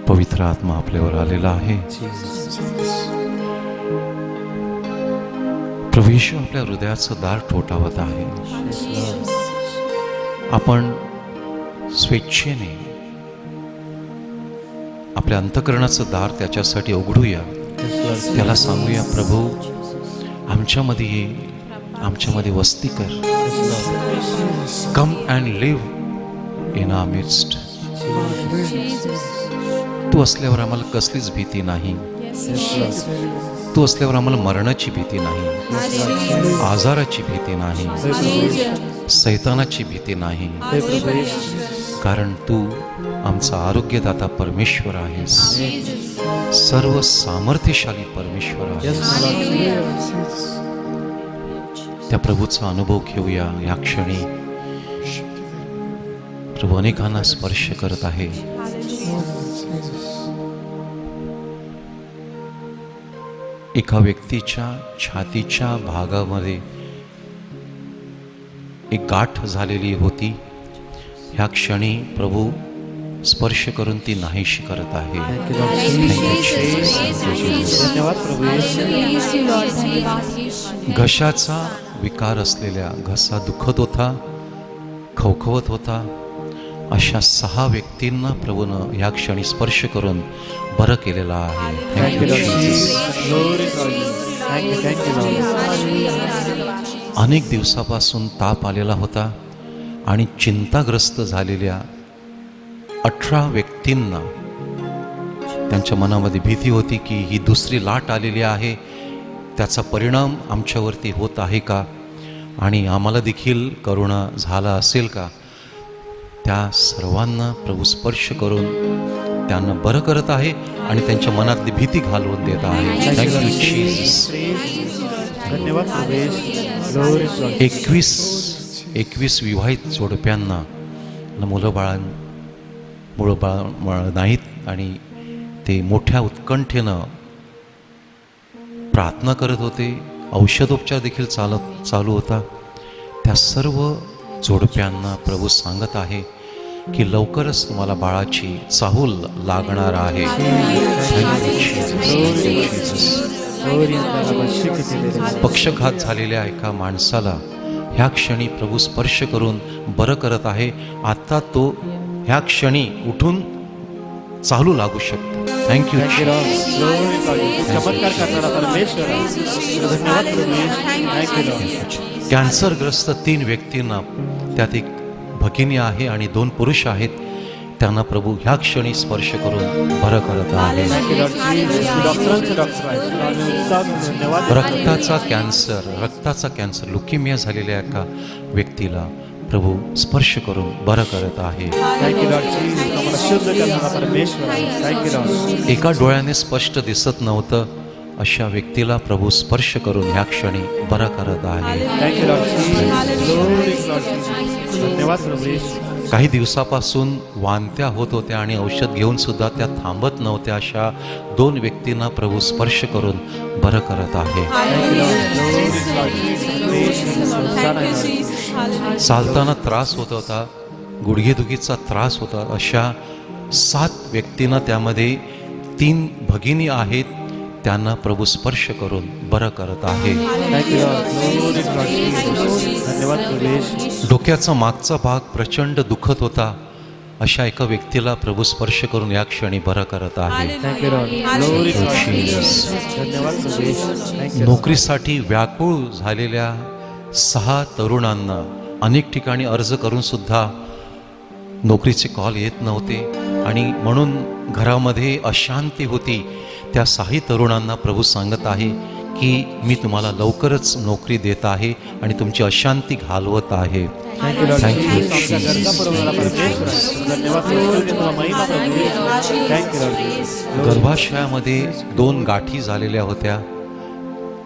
पवित्र आत्मा आपल्यावर आलेला आहे. प्रभू येशू आपल्या हृदयाचं दार ठोठावत आहे. आपण स्वेच्छेने आपल्या अंतःकरणाचं दार त्याच्यासाठी उघडूया. त्याला सांगूया, प्रभू आमच्यामध्ये ये, आमच्यामध्ये वस्ती कर. Come and live in our midst. तू असल्यावर आम्हाला कसलीच भीती नाही. तू असल्यावर आम्हाला मरणाची भीती नाही, आजाराची भीती नाही, सैतानाची भीती नाही. कारण तू आमचा आरोग्यदाता परमेश्वर आहेस, सर्व सामर्थ्यशाली परमेश्वर आहेस. त्या प्रभूचा अनुभव घेऊया या क्षणी. प्रभू अनेकांना स्पर्श करत आहे. एका व्यक्तीच्या छातीच्या भागामध्ये एक गाठ झालेली होती. ह्या क्षणी प्रभू स्पर्श करून ती नाहीशी करत आहे. घशाचा विकार असलेल्या, घसा दुखत होता, खवखवत होता, अशा 6 व्यक्तींना प्रभूनं ह्या क्षणी स्पर्श करून बरं केलेला आहे. अनेक दिवसापासून ताप आलेला होता आणि चिंताग्रस्त झालेल्या 18 व्यक्तींना त्यांच्या मनामध्ये भीती होती की ही दुसरी लाट आलेली आहे, त्याचा परिणाम आमच्यावरती होत आहे का आणि आम्हाला देखील करोना झाला असेल का. त्या सर्वांना प्रभू स्पर्श करून त्यांना बरं करत आहे आणि त्यांच्या मनातली भीती घालवून देत आहे. Thank you Jesus. 21 विवाहित जोडप्यांना मुलं बाळ नाहीत आणि ते मोठ्या उत्कंठेनं प्रार्थना करत होते. औषधोपचार देखील चालू होता. त्या सर्व जोडप्यांना प्रभू सांगत आहे की लवकरच तुम्हाला बाळाची चाहूल लागणार आहे. पक्षघात झालेल्या एका माणसाला ह्या क्षणी प्रभू स्पर्श करून बरं करत आहे. आता तो ह्या क्षणी उठून चालू लागू शकतो. थँक्यू. कॅन्सरग्रस्त 3 व्यक्तींना, त्यात एक भगिनी आहे आणि 2 पुरुष आहेत, त्यांना प्रभू ह्या क्षणी स्पर्श करून बरं करत आहे. रक्ताचा कॅन्सर लुकेमिया झालेल्या एका व्यक्तीला प्रभू स्पर्श करून बरं करत आहे. एका डोळ्याने स्पष्ट दिसत नव्हतं अशा व्यक्तीला प्रभू स्पर्श करून ह्या क्षणी बरं करत आहे. काही दिवसापासून वांत्या होत होत्या आणि औषध घेऊन सुद्धा त्या थांबत नव्हत्या. अशा 2 व्यक्तींना प्रभू स्पर्श करून बरं करत आहे. चालताना त्रास होत होता, गुडघेदुखीचा त्रास होता. अशा 7 व्यक्तींना, त्यामध्ये 3 भगिनी आहेत, त्यांना प्रभू स्पर्श करून बरं करत आहे. डोक्याचा मागचा भाग प्रचंड दुखत होता, अशा एका व्यक्तीला प्रभू स्पर्श करून या क्षणी बरं करत आहे. Thank you Lord. Glory to Jesus. धन्यवाद प्रभू येशू. थँक्यू. नोकरीसाठी व्याकुळ झालेल्या 6 तरुणांना अनेक ठिकाणी अर्ज करून सुद्धा नोकरीचे कॉल येत नव्हते आणि म्हणून घरामध्ये अशांती होती. त्या 6 तरुणांना प्रभू सांगत आहे की मी तुम्हाला लवकरच नोकरी देत आहे आणि तुमची अशांती घालवत आहे. Thank you Lord. थँक्यू आमच्या गरजा पुरवणारा परमेश्वर आहे. धन्यवाद प्रभू. तुला महिमा प्रभू येशू. Thank you Lord. गर्भाशयामध्ये 2 गाठी झालेल्या होत्या.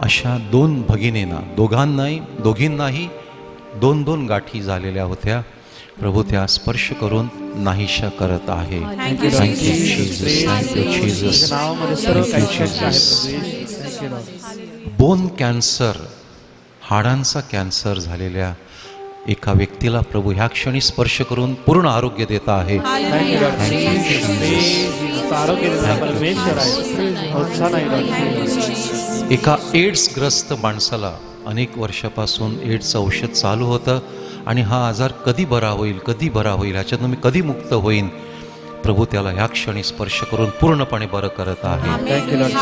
अशा 2 भगिनींना, दोघींनाही 2 गाठी झालेल्या होत्या. प्रभू त्या स्पर्श करून नाहीशा करत आहे. Thank you Jesus. Thank you Jesus. तुझ्या नावामध्ये सर्व काही शक्य आहे प्रभू येशू. Thank you Lord. बोन कॅन्सर, हाडांचा कॅन्सर झालेल्या एका व्यक्तीला प्रभू ह्या क्षणी स्पर्श करून पूर्ण आरोग्य देत आहे. Thank you Lord. जीसस. आरोग्य देणारा परमेश्वर आहे. उत्साह आहे लॉर्ड. एका एड्सग्रस्त माणसाला अनेक वर्षापासून एड्सचं औषध चालू होतं आणि हा आजार कधी बरा होईल, कधी बरा होईल, ह्याच्यातून मी कधी मुक्त होईन. प्रभू त्याला ह्या क्षणी स्पर्श करून पूर्णपणे बरं करत आहे. Thank you Lord.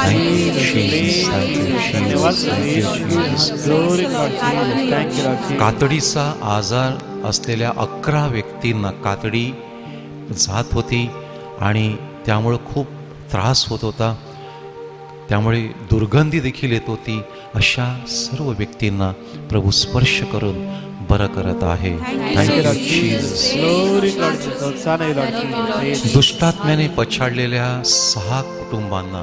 धन्यवाद प्रभू येशू. Glory Lord Jesus. Thank you Lord. कातडीचा आजार असलेल्या 11 व्यक्तींना कातडी जात होती आणि त्यामुळं खूप त्रास होत होता, त्यामुळे दुर्गंधी देखील येत होती. अशा सर्व व्यक्तींना प्रभू स्पर्श करून बरं करत आहे. Thank you Jesus. Glory Lord Jesus. उत्साह आहे लॉर्ड जीसस. दुष्टात्म्याने पछाडलेल्या 6 कुटुंबांना,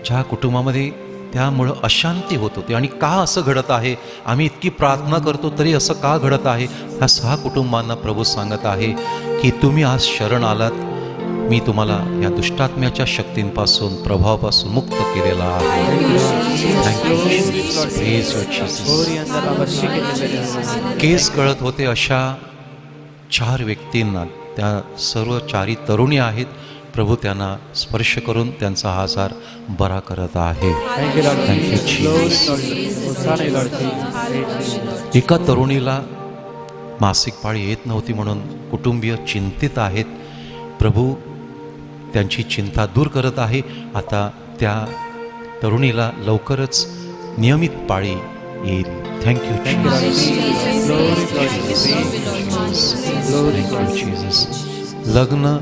ज्या कुटुंबामध्ये त्यामुळं अशांती होत होती आणि का असं घडत आहे, आम्ही इतकी प्रार्थना करतो तरी असं का घडत आहे, ह्या 6 कुटुंबांना प्रभू सांगत आहे की तुम्ही आज शरण आलात, मी तुम्हाला या दुष्टात्म्याच्या शक्तींपासून, प्रभावापासून मुक्त केलेला आहे. Thank you Jesus. केस गळत होते अशा 4 व्यक्तींना, त्या सर्व 4 तरुणी आहेत. प्रभू त्यांना स्पर्श करून त्यांचा हा आजार बरा करत आहे. Thank you Jesus. एका तरुणीला मासिक पाळी येत नव्हती म्हणून कुटुंबीय चिंतित आहेत. प्रभू त्यांची चिंता दूर करत आहे. आता त्या तरुणीला लवकरच नियमित पाळी येईल. Thank you Jesus. लग्न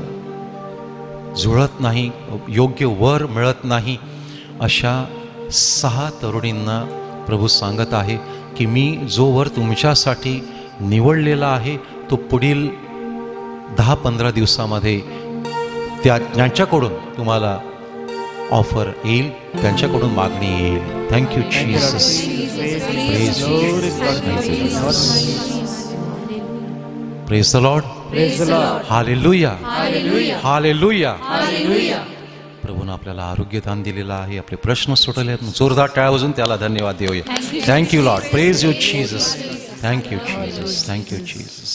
जुळत नाही, योग्य वर मिळत नाही, अशा 6 तरुणींना प्रभू सांगत आहे की मी जो वर तुमच्यासाठी निवडलेला आहे तो पुढील 10-15 दिवसामध्ये ज्यांच्याकडून तुम्हाला ऑफर येईल, त्यांच्याकडून मागणी येईल. Thank you Jesus. Praise the Lord. Hallelujah. Hallelujah. प्रभूनं आपल्याला आरोग्यदान दिलेलं आहे, आपले प्रश्न सुटले आहेत. जोरदार टाळ्या वाजून त्याला धन्यवाद देऊया. Thank you Lord. Praise you Jesus. Thank you Jesus. Thank you Jesus.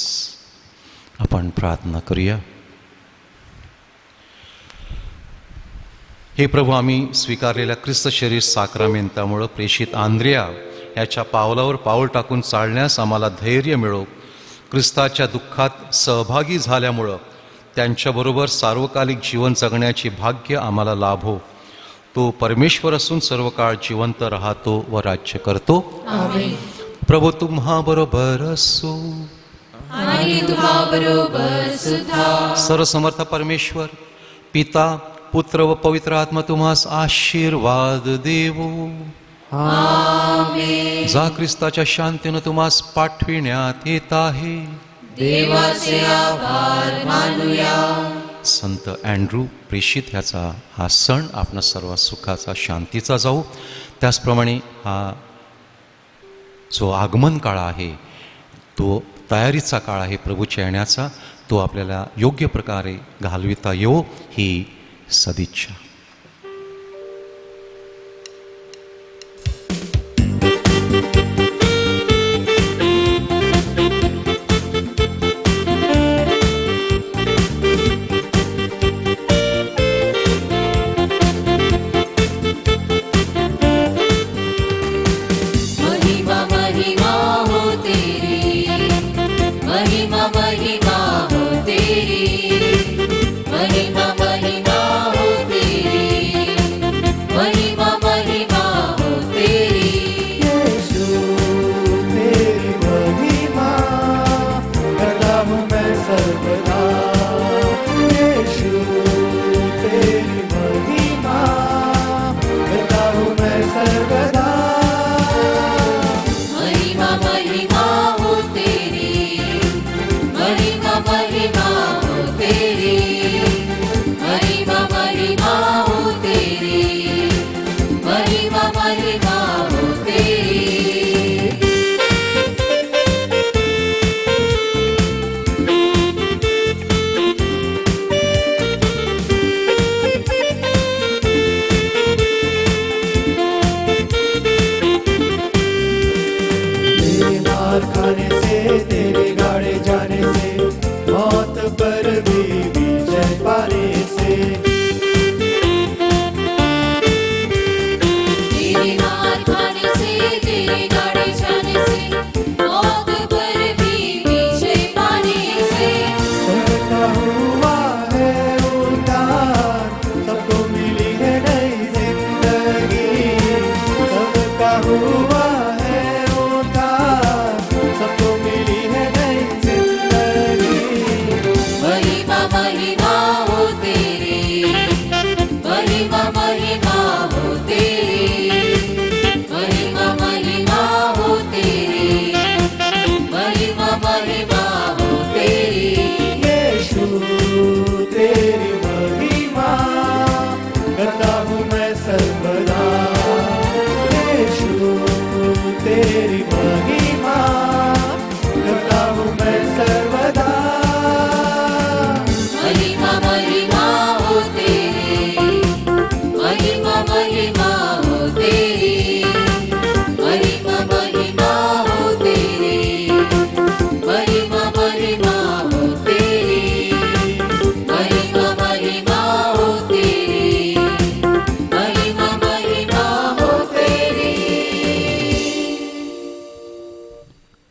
आपण प्रार्थना करूया. हे प्रभू, आम्ही स्वीकारलेल्या ख्रिस्त शरीर साक्रामेंतामुळं प्रेषित आंद्रिया याच्या पावलावर पाऊल टाकून चालण्यास आम्हाला धैर्य मिळो. ख्रिस्ताच्या दुःखात सहभागी झाल्यामुळं त्यांच्याबरोबर सार्वकालिक जीवन जगण्याचे भाग्य आम्हाला लाभो. तो परमेश्वर असून सर्व काळ जिवंत राहतो व राज्य करतो. प्रभू तुम्हा बरोबर असो आणि तुम्हाबरोबर सुद्धा. सर्वसमर्थ परमेश्वर पिता, पुत्र व पवित्र आत्मा तुम्हास आशीर्वाद देवो. जा ख्रिस्ताच्या शांतीनं तुम्हास पाठविण्यात येत आहे. देवाचे आभार मानूया. संत अँड्रू प्रेषित ह्याचा हा सण आपण सर्व सुखाचा, शांतीचा जाऊ. त्याचप्रमाणे हा जो आगमन काळ आहे, तो तयारीचा काळ आहे प्रभूच्या येण्याचा, तो आपल्याला योग्य प्रकारे घालविता येवो ही सदिच्छा. महिमा महिमा हो तेरी, महिमा हो तेरी, महिमा महिमा हो तेरी, महिमा महिमा हो तेरी। तेरे मार खाने से, तेरे गाड़े जाने से, मौत पर भी विजय पाने से, तेरे मार खाने से, तेरे गाड़े जाने से, मौत